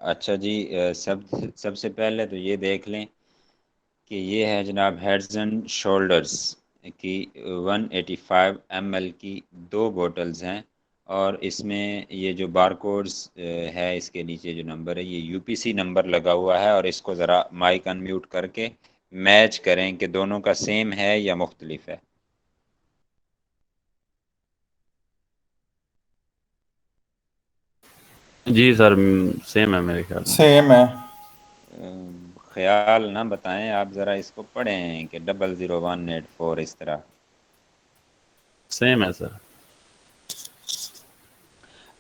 अच्छा जी, सबसे पहले तो ये देख लें कि ये है जनाब हेड्स एंड शोल्डर्स की 185 ml की दो बोतल्स हैं। और इसमें ये जो बारकोड्स है, इसके नीचे जो नंबर है ये यूपीसी नंबर लगा हुआ है। और इसको ज़रा माइक अनम्यूट करके मैच करें कि दोनों का सेम है या मुख्तलिफ है। जी सर, सेम है मेरे ख्याल में। सेम है। ख्याल ना बताएं आप, ज़रा इसको पढ़ें कि 000184 इस तरह। सेम है सर।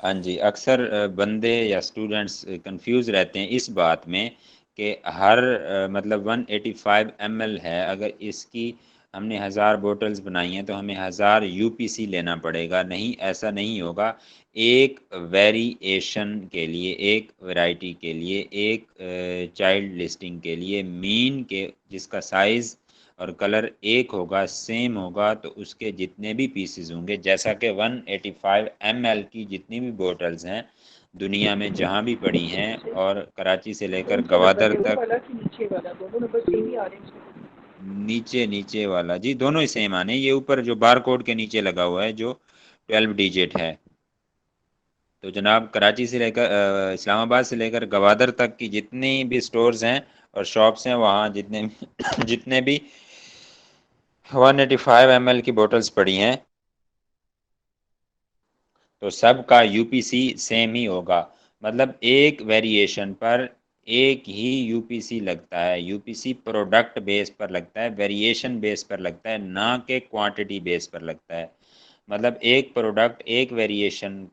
हाँ जी, अक्सर बंदे या स्टूडेंट्स कंफ्यूज रहते हैं इस बात में कि हर मतलब 185 ml है, अगर इसकी हमने 1000 बोतल्स बनाई हैं तो हमें 1000 यूपीसी लेना पड़ेगा। नहीं, ऐसा नहीं होगा। एक वेरिएशन के लिए, एक वैरायटी के लिए, एक चाइल्ड लिस्टिंग के लिए मीन के जिसका साइज़ और कलर एक होगा, सेम होगा, तो उसके जितने भी पीसेस होंगे, जैसा कि 185 ml की जितनी भी बोतल्स हैं दुनिया में जहाँ भी पड़ी हैं, और कराची से लेकर कौन सा नंबर गवादर है, वो तक। वाला कि नीचे वाला? दोनों नंबर सेम ही आ रहे हैं इसमें? नीचे नीचे वाला जी, दोनों ही सेम आने। ये ऊपर जो बार कोड के नीचे लगा हुआ है जो 12 डिजिट है। तो जनाब कराची से लेकर इस्लामाबाद से लेकर गवादर तक की जितनी भी स्टोर्स हैं और शॉप्स हैं, वहाँ जितने जितने भी 185 ml की बोतल्स पड़ी हैं, तो सब का यूपीसी सेम ही होगा। मतलब एक वेरिएशन पर एक ही यूपीसी लगता है। यूपीसी प्रोडक्ट बेस पर लगता है, वेरिएशन बेस पर लगता है, ना कि क्वांटिटी बेस पर लगता है। मतलब एक प्रोडक्ट एक वेरिएशन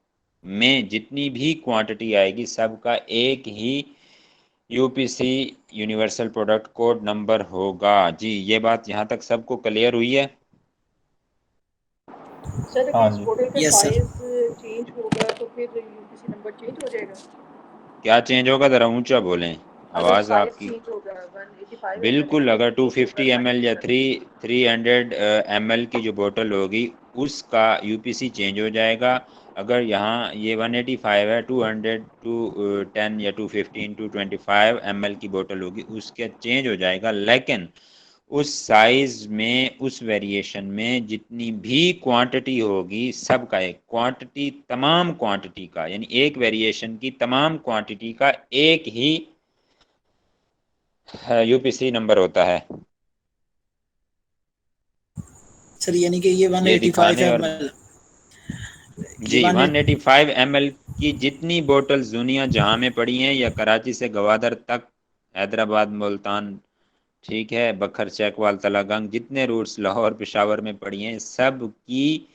में जितनी भी क्वांटिटी आएगी, सबका एक ही UPC universal product code number होगा। जी, ये बात यहाँ तक सबको क्लियर हुई है? सर अगर हाँ इस जी। मॉडल का यस सर। साइज चेंज होगा तो फिर यूपीसी नंबर चेंज हो जाएगा? क्या चेंज होगा, ज़रा ऊंचा बोलें, अगर आवाज़ साइज आपकी। चेंज होगा 185 ml है बिल्कुल, तो अगर फिर चेंज होगा 250 ml साइज या उसका? 300 ml की जो बोतल होगी, उसका यूपीसी चेंज हो जाएगा। अगर यहाँ ये 185 है, 200 210 या 215 225 ml की बोतल होगी, उसका चेंज हो जाएगा। लेकिन उस साइज में, उस वेरिएशन में जितनी भी क्वांटिटी होगी, सबका एक क्वांटिटी, तमाम क्वांटिटी का, यानी एक वेरिएशन की तमाम क्वांटिटी का एक ही यूपीसी नंबर होता है। सर यानी कि ये ये 185 दिखाने एम और एल ये जी, 180। 185 ml की जितनी बोतल्स दुनिया जहां में पड़ी हैं, या कराची से गवादर तक, हैदराबाद, मुल्तान, ठीक है, बखर, चैकवाल, तलागंग, जितने रूट्स लाहौर पेशावर में पड़ी हैं, सब की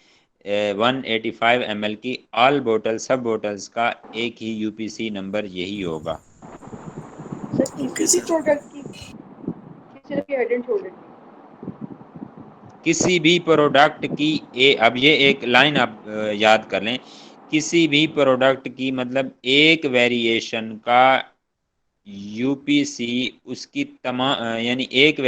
185 ml की ऑल बोतल, सब बोतल्स का एक ही यूपीसी नंबर यही होगा। सर ओके किसी भी सर। प्रोडक्ट की, सिर्फ ये हेड एंड शोल्डर की? किसी भी प्रोडक्ट की अब ये एक लाइन आप याद कर लें। किसी भी प्रोडक्ट की मतलब एक वेरिएशन का यूपीसी उसकी तमाम यानी एक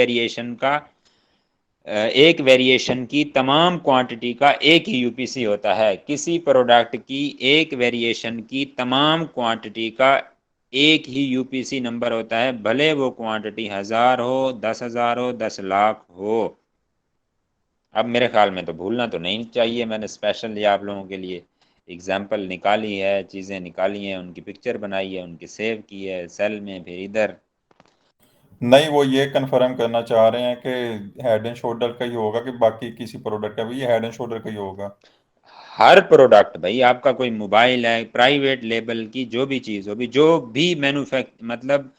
वेरिएशन की तमाम क्वांटिटी का एक ही यूपीसी होता है। किसी प्रोडक्ट की एक वेरिएशन की तमाम क्वांटिटी का एक ही यूपीसी नंबर होता है, भले वो क्वांटिटी 1000 हो, 10,000 हो, 10 लाख हो। अब मेरे ख्याल में तो भूलना तो नहीं चाहिए। मैंने स्पेशल ये आप लोगों के लिए एग्जाम्पल निकाली है, चीज़ें निकाली हैं, उनकी पिक्चर बनाई है, उनकी सेव की है सेल में, फिर इधर। नहीं, वो ये कंफर्म करना चाह रहे हैं कि हेड एंड शोल्डर का ही होगा कि बाकी किसी प्रोडक्ट का भी ये हेड एंड शोल्डर का ही होगा। हर प्रोडक्ट भाई, आपका कोई मोबाइल है, प्राइवेट लेबल की जो भी चीज़ होगी, जो भी मैन्युफैक्ट मतलब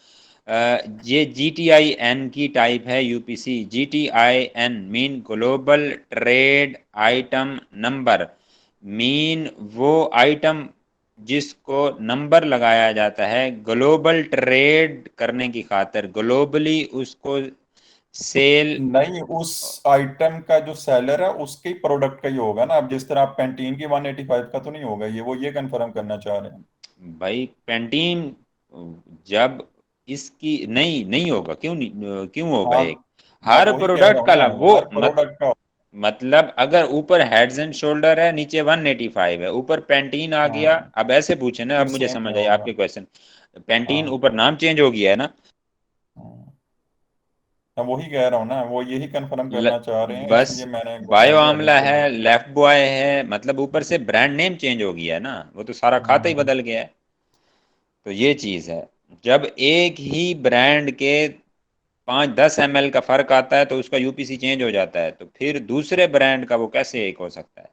ये GTIN की टाइप है UPC. GTIN mean global trade item number. Mean वो आइटम जिसको नंबर लगाया जाता है ग्लोबल ट्रेड करने की खातिर, ग्लोबली उसको सेल। नहीं, उस आइटम का जो सेलर है उसके प्रोडक्ट का ही होगा ना। अब जिस तरह आप पेंटीन की 185 का तो नहीं होगा ये, वो ये कंफर्म करना चाह रहे हैं। भाई पेंटीन जब इसकी नहीं नहीं होगा, क्यों नहीं, क्यों होगा हाँ, एक? मैं हर वही कह रहा प्रोडक्ट हूँ का ना, वो हर प्रोडक्ट का। मतलब अगर ऊपर हेड्स एंड शोल्डर है, नीचे 185 है, ऊपर पेंटीन आ गया। हाँ, अब ऐसे पूछे ना, अब फिर मुझे सेम समझ नहीं आया होगा। आपके क्वेश्चन। पेंटीन हाँ ऊपर नाम चेंज हो गया है ना। हाँ। मैं वही कह रहा हूँ ना, वो यही कंफर्म ल, करना चाह रहे हैं, बस इसलिए मैंने एक बार बायो पहले आमला एडिट करवा है, दिया। लेफ्ट बॉय है, मतलब ऊपर से ब्रांड नेम चेंज हो गया है ना, वो तो सारा खाता ही हम्म। बदल गया है। तो ये चीज़ है, जब एक ही ब्रांड के 5-10 ml का फर्क आता है तो उसका यूपीसी चेंज हो जाता है, तो फिर दूसरे ब्रांड का वो कैसे एक हो सकता है।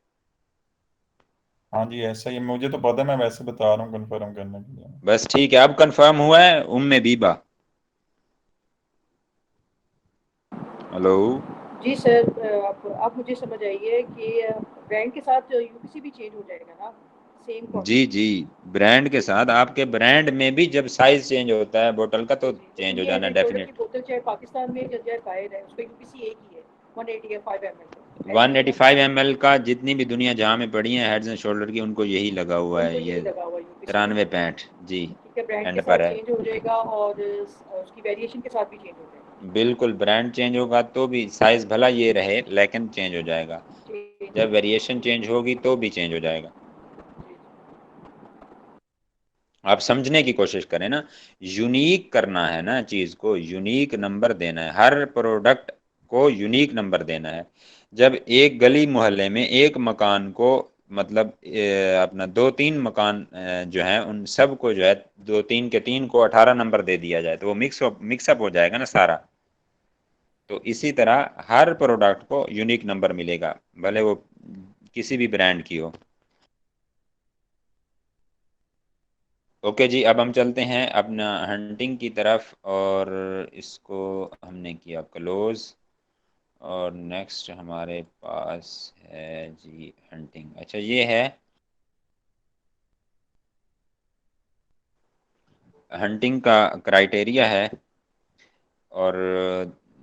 हाँ जी, ऐसा ही मुझे तो पता है, मैं वैसे बता रहा हूँ कंफर्म करने के लिए। बस ठीक है, अब कंफर्म हुआ है उम्मे बीबा। हेलो। जी सर, आप मुझे समझ आइए कि ब्रांड के साथ यूपीसी भी चेंज हो जाएगा ना, सेम जी क्वांटिटी। जी, ब्रांड के साथ आपके ब्रांड में भी जब साइज चेंज होता है बोतल का जी तो जी, चेंज लेकिन हो ये है जाना कि प्रोडक्ट की डेफिनेट। बोतल चाहे पाकिस्तान में या चाहे बाहर है, उसका यूपीसी एक ही है, 180 या 5 ml, ऐसे वन ही है एटी ना। फाइव एम एल का जितनी भी दुनिया जहाँ में पड़ी है हेड्स एंड शोल्डर की, उनको यही लगा हुआ उनको है, यही ये लगा हुआ यूपीसी है। 93 65 जी ठीक है, ब्रांड के एंड साथ पर है। चेंज हो जाएगा और उसकी वेरिएशन के साथ भी चेंज हो जाएगा। बिल्कुल, ब्रांड चेंज होगा तो भी साइज भला ये रहे लेकिन चेंज हो जाएगा। जी जी जब जी वेरिएशन चेंज होगी तो भी चेंज हो जाएगा। जी। आप समझने की कोशिश करें ना, यूनिक करना है ना, चीज को यूनिक नंबर देना है, हर प्रोडक्ट को यूनिक नंबर देना है। जब एक गली मोहल्ले में एक मकान को, मतलब अपना 2-3 मकान जो है उन सब को जो है 2-3 के 3 को 18 नंबर दे दिया जाए तो वो मिक्सअप हो जाएगा ना सारा। तो इसी तरह हर प्रोडक्ट को यूनिक नंबर मिलेगा, भले वो किसी भी ब्रांड की हो। ओके जी, अब हम चलते हैं अपना हंटिंग की तरफ, और इसको हमने किया क्लोज। और नेक्स्ट हमारे पास है जी हंटिंग। अच्छा, ये है हंटिंग का क्राइटेरिया है। और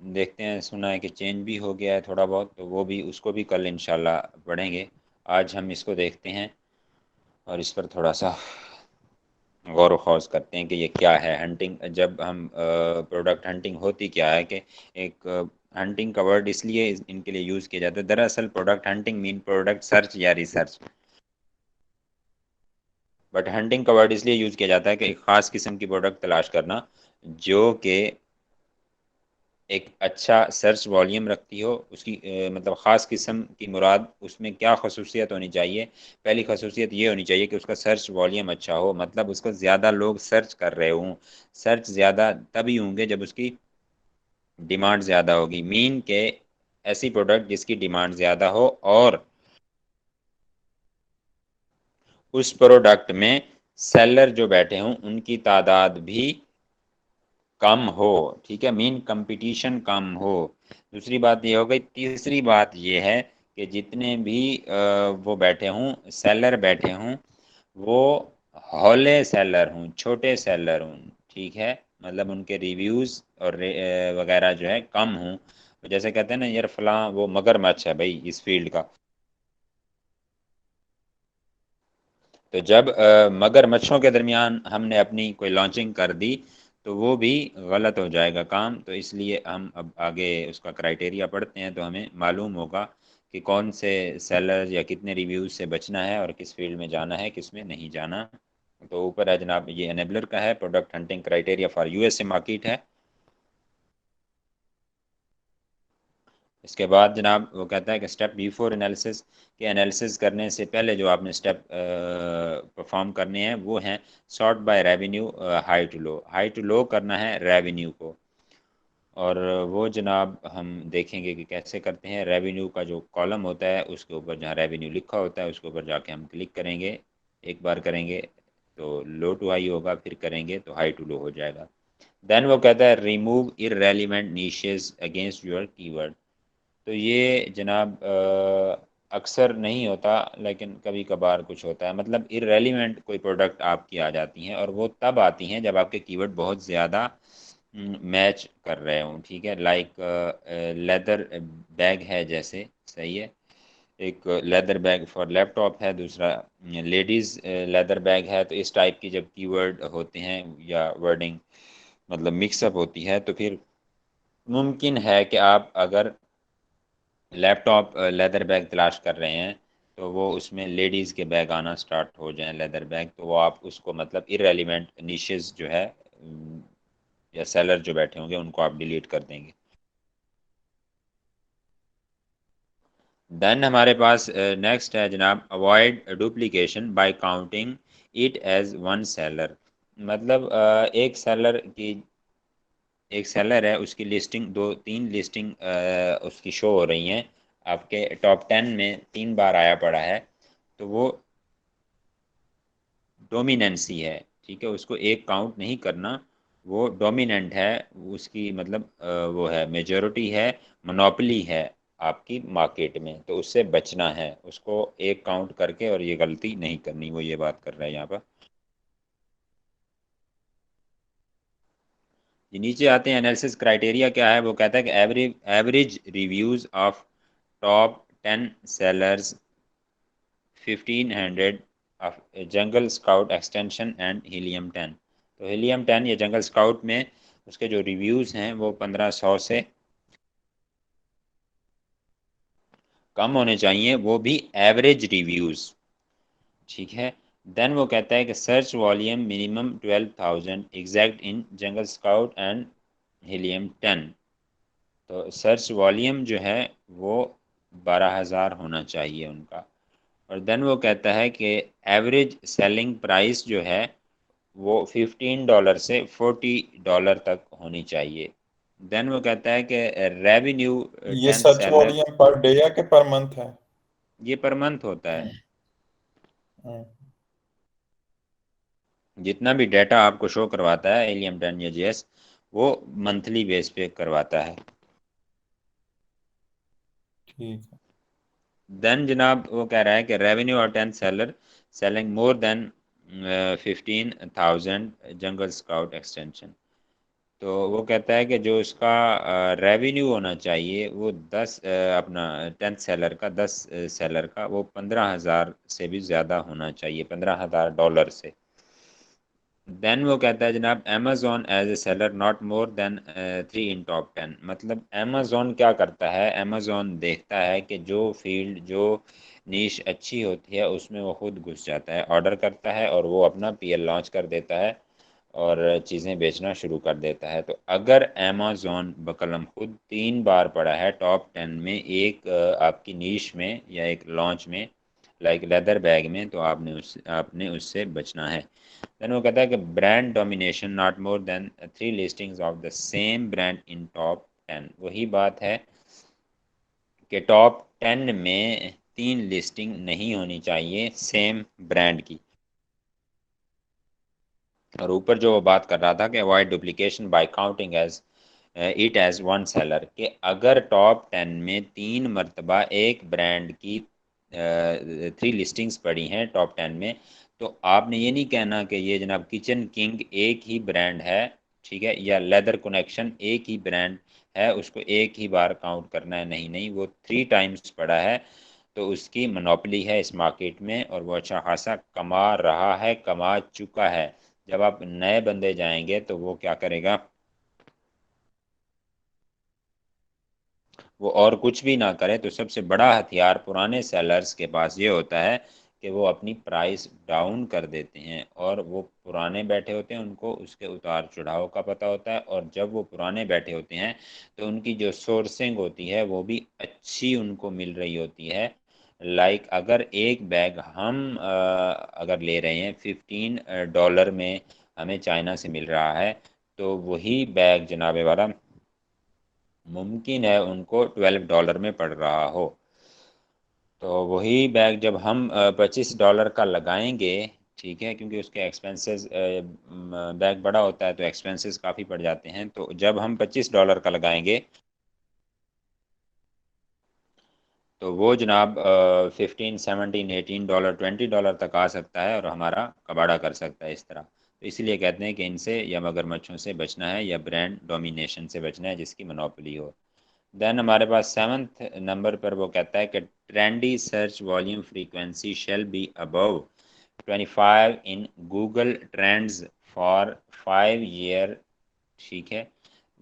देखते हैं, सुना है कि चेंज भी हो गया है थोड़ा बहुत, तो वो भी, उसको भी कल इंशाल्लाह पढ़ेंगे। आज हम इसको देखते हैं और इस पर थोड़ा सा गौर व खौज करते हैं कि ये क्या है हंटिंग। जब हम प्रोडक्ट हंटिंग होती क्या है कि एक हंटिंग का वर्ड इसलिए इनके लिए यूज़ किया जाता है, दरअसल product hunting mean product search या रिसर्च। बट हंटिंग का वर्ड इसलिए यूज़ किया जाता है कि एक ख़ास किस्म की प्रोडक्ट तलाश करना जो कि एक अच्छा सर्च वॉल्यूम रखती हो, उसकी मतलब ख़ास किस्म की मुराद उसमें क्या खसूसियत होनी चाहिए। पहली खसूसियत ये होनी चाहिए कि उसका सर्च वॉल्यूम अच्छा हो, मतलब उसको ज़्यादा लोग सर्च कर रहे हों। सर्च ज़्यादा तभी होंगे जब उसकी डिमांड ज़्यादा होगी, मीन के ऐसी प्रोडक्ट जिसकी डिमांड ज़्यादा हो और उस प्रोडक्ट में सेलर जो बैठे हों उनकी तादाद भी कम हो। ठीक है, मीन कंपटीशन कम हो। दूसरी बात ये हो गई। तीसरी बात ये है कि जितने भी वो बैठे हों, सेलर बैठे हों, वो हौले सेलर हों, छोटे सेलर हों। ठीक है, मतलब उनके रिव्यूज़ और वगैरह जो है कम हों। तो जैसे कहते हैं ना यार, फलां वो मगरमच्छ है भाई इस फील्ड का। तो जब मगरमच्छों के दरमियान हमने अपनी कोई लॉन्चिंग कर दी तो वो भी गलत हो जाएगा काम। तो इसलिए हम अब आगे उसका क्राइटेरिया पढ़ते हैं तो हमें मालूम होगा कि कौन से सेलर या कितने रिव्यूज़ से बचना है और किस फील्ड में जाना है, किस में नहीं जाना। तो ऊपर है जनाब, ये एनेबलर का है, product hunting criteria for USA market है। इसके बाद जनाब वो कहता है कि स्टेप बिफोर एनालिसिस, के एनालिसिस करने से पहले जो आपने स्टेप परफॉर्म करने हैं वो हैं sort by revenue, high to low. High to low करना है रेवेन्यू को। और वो जनाब हम देखेंगे कि कैसे करते हैं। रेवेन्यू का जो कॉलम होता है उसके ऊपर जहाँ रेवेन्यू लिखा होता है उसके ऊपर जाके हम क्लिक करेंगे। एक बार करेंगे तो लो टू हाई होगा, फिर करेंगे तो हाई टू लो हो जाएगा। देन वो कहता है remove irrelevant niches against your keyword. तो ये जनाब अक्सर नहीं होता लेकिन कभी कभार कुछ होता है, मतलब इररेलेवेंट कोई प्रोडक्ट आपकी आ जाती हैं और वो तब आती हैं जब आपके कीवर्ड बहुत ज़्यादा मैच कर रहे हों। ठीक है, लाइक लेदर बैग है जैसे, सही है, एक लेदर बैग फॉर लैपटॉप है, दूसरा लेडीज़ लेदर बैग है। तो इस टाइप की जब कीवर्ड होते हैं या वर्डिंग मतलब मिक्सअप होती है तो फिर मुमकिन है कि आप अगर लैपटॉप लेदर बैग तलाश कर रहे हैं तो वो उसमें लेडीज़ के बैग आना स्टार्ट हो जाएं, लेदर बैग, तो वो आप उसको मतलब इररेलेवेंट निशेस जो है या सेलर जो बैठे होंगे उनको आप डिलीट कर देंगे। देन हमारे पास नेक्स्ट है जनाब, avoid duplication by counting it as one seller. मतलब एक सेलर है, उसकी लिस्टिंग 2-3 लिस्टिंग उसकी शो हो रही हैं, आपके टॉप 10 में 3 बार आया पड़ा है, तो वो डोमिनेंसी है, ठीक है, उसको एक काउंट नहीं करना, वो डोमिनेंट है, उसकी मतलब वो है मेजॉरिटी है, मोनोपोली है आपकी मार्केट में, तो उससे बचना है, उसको एक काउंट करके और ये गलती नहीं करनी, वो ये बात कर रहा है यहाँ पर। ये नीचे आते हैं, एनालिसिस क्राइटेरिया क्या है, वो कहता है कि average reviews of top 10 sellers 1500 of jungle scout extension and helium 10। तो हीलियम 10 या जंगल स्काउट में उसके जो रिव्यूज़ हैं वो 1500 से कम होने चाहिए, वो भी एवरेज रिव्यूज़, ठीक है। देन वो कहता है कि search volume minimum 12,000 exact in jungle scout and helium 10। तो सर्च वॉल्यूम जो है वो 12,000 होना चाहिए उनका। और देन वो कहता है कि एवरेज सेलिंग प्राइस जो है वो $15 से $40 तक होनी चाहिए। देन वो कहता है कि रेवेन्यू ये 10 search seller, volume per day या कि पर मंथ है? ये पर मंथ होता है, हम्म, जितना भी डाटा आपको शो करवाता है एलियम 10 या जीएस, वो मंथली बेस पे करवाता है। ठीक है। देन जनाब वो कह रहा है कि रेवेन्यू और 10 सेलर सेलिंग मोर देन 15,000 जंगल स्काउट एक्सटेंशन। तो वो कहता है कि जो उसका रेवेन्यू होना चाहिए वो 10 अपना 10 सेलर का 10 सेलर का वो 15,000 से भी ज़्यादा होना चाहिए, $15,000 से। देन वो कहता है जनाब, Amazon as a seller not more than 3 in top 10। मतलब अमेजोन क्या करता है, अमेजोन देखता है कि जो फील्ड जो नीश अच्छी होती है उसमें वो खुद घुस जाता है, ऑर्डर करता है और वो अपना पीएल लॉन्च कर देता है और चीज़ें बेचना शुरू कर देता है। तो अगर अमेजोन बकलम खुद 3 बार पड़ा है टॉप 10 में, एक आपकी नीश में या एक लॉन्च में, लाइक लेदर बैग में, तो आपने उससे बचना है। देन वो कहता है कि brand domination not more than 3 listings of the same brand in top 10। वही बात है कि टॉप 10 में 3 लिस्टिंग नहीं होनी चाहिए सेम ब्रांड की। और ऊपर जो वो बात कर रहा था कि avoid duplication by counting as it as one seller, कि अगर टॉप 10 में 3 मरतबा एक ब्रांड की 3 लिस्टिंग्स पड़ी हैं टॉप 10 में, तो आपने ये नहीं कहना कि ये जनाब किचन किंग एक ही ब्रांड है, ठीक है, या लेदर कनेक्शन एक ही ब्रांड है, उसको एक ही बार काउंट करना है, नहीं नहीं, वो 3 टाइम्स पड़ा है, तो उसकी मोनोपोली है इस मार्केट में और वो अच्छा खासा कमा रहा है, कमा चुका है। जब आप नए बंदे जाएंगे तो वो क्या करेगा, वो और कुछ भी ना करे तो सबसे बड़ा हथियार पुराने सेलर्स के पास ये होता है कि वो अपनी प्राइस डाउन कर देते हैं, और वो पुराने बैठे होते हैं, उनको उसके उतार चढ़ाव का पता होता है, और जब वो पुराने बैठे होते हैं तो उनकी जो सोर्सिंग होती है वो भी अच्छी उनको मिल रही होती है। लाइक अगर एक बैग हम अगर ले रहे हैं $15 में, हमें चाइना से मिल रहा है, तो वही बैग जनाबे वाला मुमकिन है उनको $12 में पड़ रहा हो। तो वही बैग जब हम $25 का लगाएंगे, ठीक है, क्योंकि उसके एक्सपेंसेस, बैग बड़ा होता है तो एक्सपेंसेस काफ़ी पड़ जाते हैं, तो जब हम $25 का लगाएंगे तो वो जनाब 15, 17, $18, $20 तक आ सकता है और हमारा कबाड़ा कर सकता है इस तरह। तो इसलिए कहते हैं कि इनसे या मगरमच्छों से बचना है या ब्रांड डोमिनेशन से बचना है जिसकी मोनोपोली हो। देन हमारे पास 7th नंबर पर वो कहता है कि trendy search volume frequency shell be above 25 in Google trends for 5 year, ठीक है।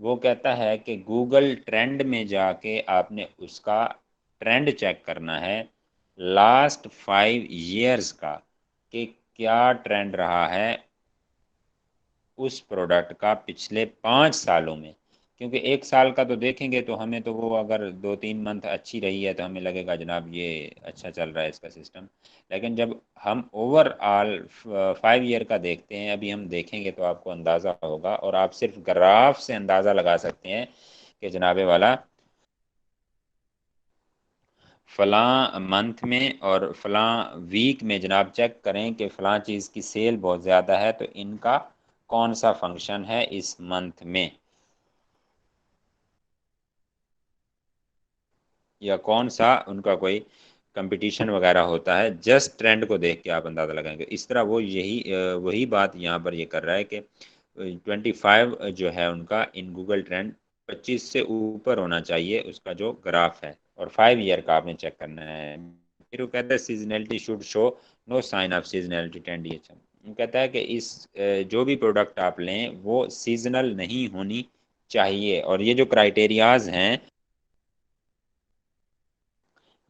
वो कहता है कि गूगल ट्रेंड में जाके आपने उसका ट्रेंड चेक करना है लास्ट 5 ईयर्स का कि क्या ट्रेंड रहा है उस प्रोडक्ट का पिछले 5 सालों में। क्योंकि 1 साल का तो देखेंगे तो हमें तो वो अगर 2-3 मंथ अच्छी रही है तो हमें लगेगा जनाब ये अच्छा चल रहा है इसका सिस्टम। लेकिन जब हम ओवरऑल 5 ईयर का देखते हैं, अभी हम देखेंगे तो आपको अंदाज़ा होगा, और आप सिर्फ ग्राफ से अंदाज़ा लगा सकते हैं कि जनाबे वाला फ़लाँ मंथ में और फ़लाँ वीक में जनाब चेक करें कि फ़लाँ चीज़ की सेल बहुत ज़्यादा है, तो इनका कौन सा फंक्शन है इस मंथ में, या कौन सा उनका कोई कंपटीशन वगैरह होता है। जस्ट ट्रेंड को देख के आप अंदाज़ा लगाएंगे। इस तरह वो वही बात यहाँ पर ये कर रहा है कि 25 जो है उनका इन गूगल ट्रेंड 25 से ऊपर होना चाहिए उसका जो ग्राफ है, और 5 ईयर का आपने चेक करना है। फिर वो कहता है seasonality should show no sign of seasonality trend. ये वो कहता है कि जो भी प्रोडक्ट आप लें वो सीजनल नहीं होनी चाहिए, और ये जो क्राइटेरियाज हैं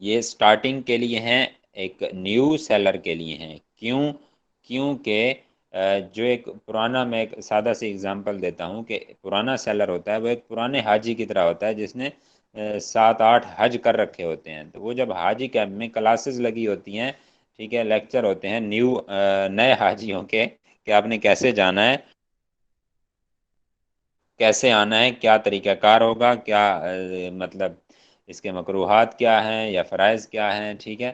ये स्टार्टिंग के लिए हैं, एक न्यू सेलर के लिए हैं। क्यों? क्योंकि जो एक पुराना, मैं एक सादा सी एग्जांपल देता हूँ कि पुराना सेलर होता है वो एक पुराने हाजी की तरह होता है जिसने 7-8 हज कर रखे होते हैं। तो वो जब हाजी कैंप में क्लासेस लगी होती हैं, ठीक है, लेक्चर होते हैं नए हाजियों के कि आपने कैसे जाना है, कैसे आना है, क्या तरीक़ाकार होगा, क्या मतलब इसके मकरूहात क्या हैं या फ़राइज़ क्या हैं, ठीक है।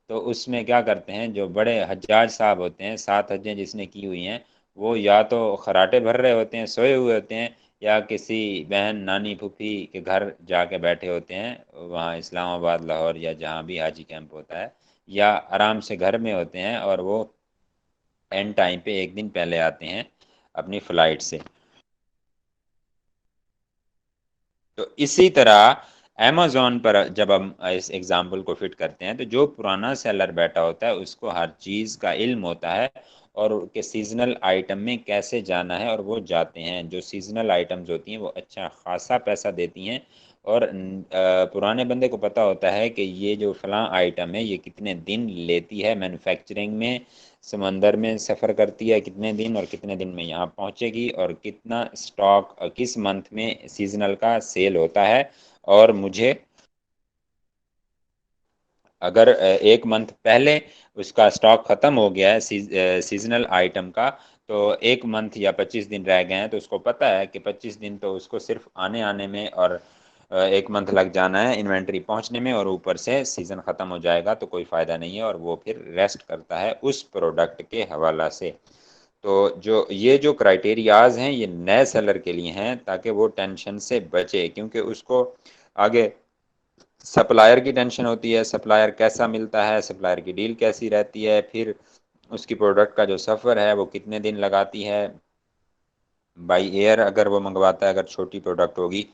तो उसमें क्या करते हैं, जो बड़े हज्जाज साहब होते हैं, 7 हजें जिसने की हुई हैं, वो या तो खराटे भर रहे होते हैं, सोए हुए होते हैं, या किसी बहन, नानी, फूफी के घर जाके बैठे होते हैं वहाँ इस्लामाबाद, लाहौर या जहाँ भी हाजी कैंप होता है, या आराम से घर में होते हैं और वो एंड टाइम पे एक दिन पहले आते हैं अपनी फ़्लाइट से। तो इसी तरह अमेज़न पर जब हम इस एग्जाम्पल को फिट करते हैं तो जो पुराना सेलर बैठा होता है उसको हर चीज़ का इल्म होता है और उनके सीजनल आइटम में कैसे जाना है, और वो जाते हैं। जो सीजनल आइटम्स होती हैं वो अच्छा खासा पैसा देती हैं, और पुराने बंदे को पता होता है कि ये जो फलां आइटम है ये कितने दिन लेती है मैन्युफैक्चरिंग में, समंदर में सफ़र करती है कितने दिन, और कितने दिन में यहाँ पहुँचेगी, और कितना स्टॉक किस मंथ में सीजनल का सेल होता है। और मुझे अगर 1 मंथ पहले उसका स्टॉक ख़त्म हो गया है सीजनल आइटम का, तो 1 मंथ या 25 दिन रह गए हैं, तो उसको पता है कि 25 दिन तो उसको सिर्फ आने आने में और 1 मंथ लग जाना है इन्वेंट्री पहुंचने में, और ऊपर से सीज़न ख़त्म हो जाएगा तो कोई फ़ायदा नहीं है, और वो फिर रेस्ट करता है उस प्रोडक्ट के हवाला से। तो जो क्राइटेरियाज हैं ये नए सेलर के लिए हैं ताकि वो टेंशन से बचे, क्योंकि उसको आगे सप्लायर की टेंशन होती है, सप्लायर कैसा मिलता है, सप्लायर की डील कैसी रहती है, फिर उसकी प्रोडक्ट का जो सफ़र है वो कितने दिन लगाती है, बाई एयर अगर वो मंगवाता है, अगर छोटी प्रोडक्ट होगी,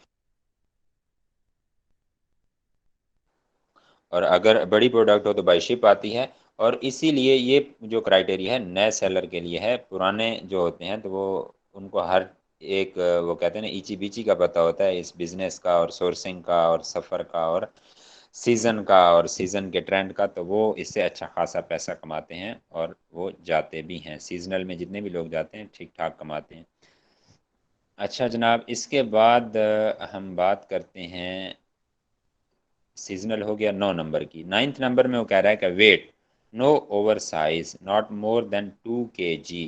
और अगर बड़ी प्रोडक्ट हो तो बाई शिप आती है। और इसीलिए ये जो क्राइटेरिया है नए सेलर के लिए है। पुराने जो होते हैं तो वो उनको हर एक वो कहते हैं ना ईची बीची का पता होता है इस बिज़नेस का और सोर्सिंग का और सफ़र का और सीज़न का और सीज़न के ट्रेंड का, तो वो इससे अच्छा खासा पैसा कमाते हैं और वो जाते भी हैं। सीजनल में जितने भी लोग जाते हैं ठीक ठाक कमाते हैं। अच्छा जनाब, इसके बाद हम बात करते हैं, सीजनल हो गया 9 नंबर की। 9th नंबर में वो कह रहा है कि weight no over size not more than 2 kg।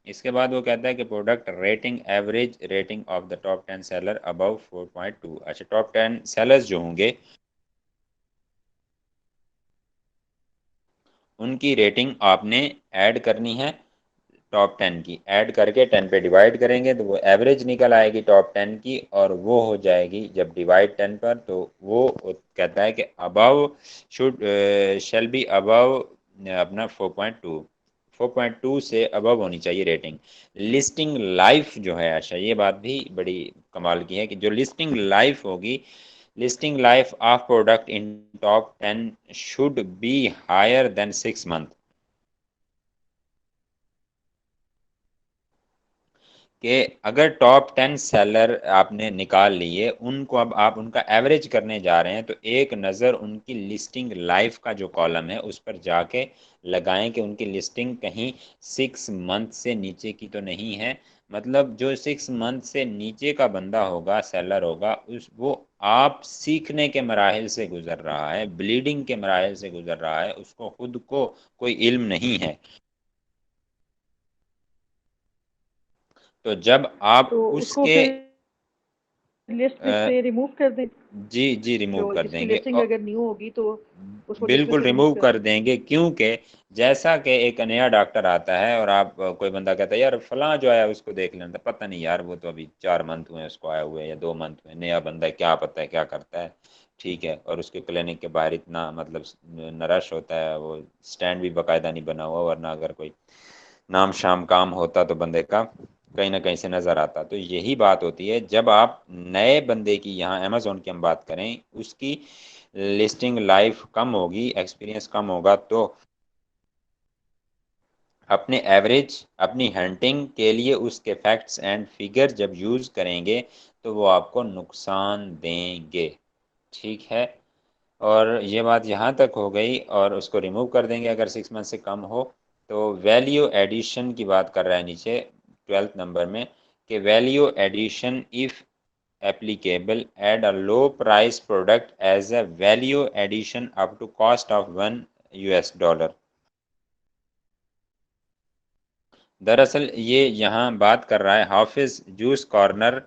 इसके बाद वो कहता है कि product rating average rating of the top 10 seller above 4.2। अच्छा, टॉप 10 सेलर्स जो होंगे उनकी रेटिंग आपने ऐड करनी है टॉप 10 की। ऐड करके 10 पे डिवाइड करेंगे तो वो एवरेज निकल आएगी टॉप 10 की, और वो हो जाएगी जब डिवाइड 10 पर, तो वो कहता है कि above should shell be above अपना 4.2, 4.2 से अबव होनी चाहिए रेटिंग। लिस्टिंग लाइफ जो है, अच्छा ये बात भी बड़ी कमाल की है कि जो लिस्टिंग लाइफ होगी, listing life of product in top 10 should be higher than 6 month। कि अगर टॉप 10 सेलर आपने निकाल लिए, उनको अब आप उनका एवरेज करने जा रहे हैं, तो एक नज़र उनकी लिस्टिंग लाइफ का जो कॉलम है उस पर जाके लगाएं कि उनकी लिस्टिंग कहीं 6 मंथ से नीचे की तो नहीं है। मतलब जो 6 मंथ से नीचे का बंदा होगा, सेलर होगा, उस वो आप सीखने के मराहिल से गुजर रहा है, ब्लीडिंग के मराहिल से गुजर रहा है, उसको खुद को कोई इल्म नहीं है। तो जब आप तो उसको उसके फिर लिस्ट में से रिमूव कर दें। जी जी रिमूव जो कर जिसकी देंगे, लिस्टिंग और अगर न्यू होगी तो उसको लिस्ट में बिल्कुल से रिमूव रिमूव कर कर दें। देंगे, क्योंकि जैसा कि एक नया डॉक्टर आता है और आप कोई बंदा कहता है यार फलां जो आया उसको देख लेना, पता नहीं यार वो तो अभी 4 मंथ हुए उसको आए हुए, या 2 मंथ हुए, नया बंदा है, क्या पता है क्या करता है, ठीक है। और उसके क्लिनिक के बाहर इतना मतलब न रश होता है, वो स्टैंड भी बाकायदा नहीं बना हुआ, वरना अगर कोई नाम शाम काम होता तो बंदे का कहीं ना कहीं से नज़र आता। तो यही बात होती है, जब आप नए बंदे की, यहाँ अमेजोन की हम बात करें, उसकी लिस्टिंग लाइफ कम होगी, एक्सपीरियंस कम होगा, तो अपने एवरेज, अपनी हंटिंग के लिए उसके फैक्ट्स एंड फिगर जब यूज़ करेंगे तो वो आपको नुकसान देंगे, ठीक है। और ये बात यहाँ तक हो गई, और उसको रिमूव कर देंगे अगर 6 मंथ से कम हो। तो वैल्यू एडिशन की बात कर रहा है नीचे 12th नंबर में, कि value addition if applicable, add a low price product as a value addition up to cost of $1। दरअसल ये यहाँ बात कर रहा है हाफिज जूस कॉर्नर,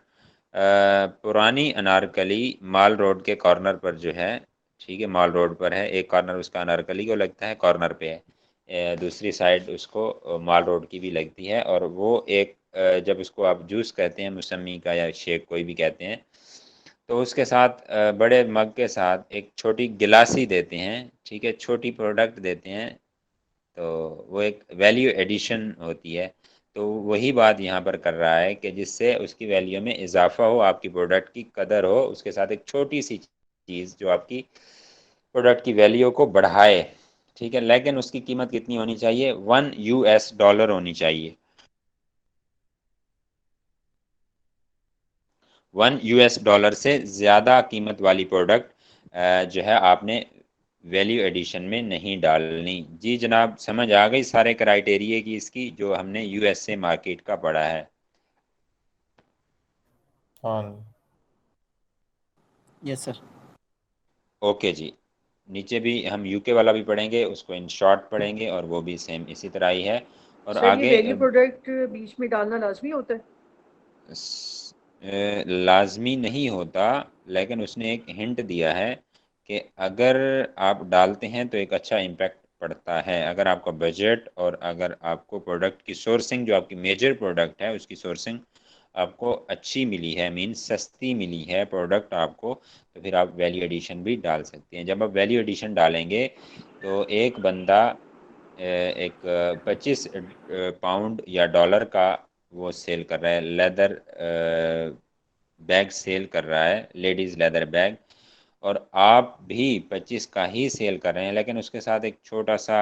पुरानी अनारकली माल रोड के कॉर्नर पर जो है, ठीक है, माल रोड पर है, एक कॉर्नर उसका अनारकली को लगता है, कॉर्नर पे है, दूसरी साइड उसको माल रोड की भी लगती है। और वो एक जब उसको आप जूस कहते हैं, मौसमी का या शेक कोई भी कहते हैं, तो उसके साथ बड़े मग के साथ एक छोटी गिलासी देते हैं, ठीक है, छोटी प्रोडक्ट देते हैं, तो वो एक वैल्यू एडिशन होती है। तो वही बात यहाँ पर कर रहा है कि जिससे उसकी वैल्यू में इजाफा हो, आपकी प्रोडक्ट की कदर हो, उसके साथ एक छोटी सी चीज़ जो आपकी प्रोडक्ट की वैल्यू को बढ़ाए, ठीक है। लेकिन उसकी कीमत कितनी होनी चाहिए? $1 होनी चाहिए। $1 से ज़्यादा कीमत वाली प्रोडक्ट जो है आपने वैल्यू एडिशन में नहीं डालनी। जी जनाब, समझ आ गई सारे क्राइटेरिया की इसकी, जो हमने यूएसए मार्केट का पढ़ा है। हाँ यस सर। ओके जी, नीचे भी हम यूके वाला भी पढ़ेंगे, उसको इन शॉर्ट पढ़ेंगे, और वो भी सेम इसी तरह ही है। और सर ये आगे वैल्यू प्रोडक्ट बीच में डालना लाजमी होता है? लाजमी नहीं होता, लेकिन उसने एक हिंट दिया है कि अगर आप डालते हैं तो एक अच्छा इम्पैक्ट पड़ता है। अगर आपका बजट और अगर आपको प्रोडक्ट की सोर्सिंग, जो आपकी मेजर प्रोडक्ट है उसकी सोर्सिंग आपको अच्छी मिली है, मीन सस्ती मिली है प्रोडक्ट आपको, तो फिर आप वैल्यू एडिशन भी डाल सकते हैं। जब आप वैल्यू एडिशन डालेंगे तो एक बंदा एक 25 पाउंड या डॉलर का वो सेल कर रहा है, लेदर बैग सेल कर रहा है, लेडीज़ लेदर बैग, और आप भी 25 का ही सेल कर रहे हैं, लेकिन उसके साथ एक छोटा सा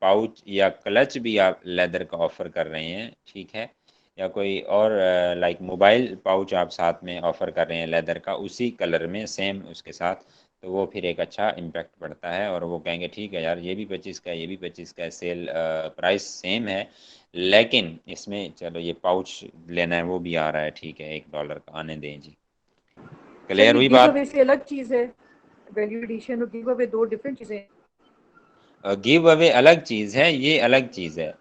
पाउच या क्लच भी आप लेदर का ऑफ़र कर रहे हैं, ठीक है, या कोई और लाइक मोबाइल पाउच आप साथ में ऑफ़र कर रहे हैं लेदर का, उसी कलर में सेम उसके साथ, तो वो फिर एक अच्छा इम्पैक्ट पड़ता है। और वो कहेंगे ठीक है यार, ये भी 25 का है, ये भी 25 का है, सेल प्राइस सेम है, लेकिन इसमें चलो ये पाउच लेना है वो भी आ रहा है, ठीक है, $1 का, आने दें जी। सर क्लियर ये हुई गिव बात? अवे से अलग चीज़ है, वैल्यू एडिशन और गिव अवे दो डिफरेंट चीज़ें हैं। गिव अवे अलग चीज़ है, ये अलग चीज़ है।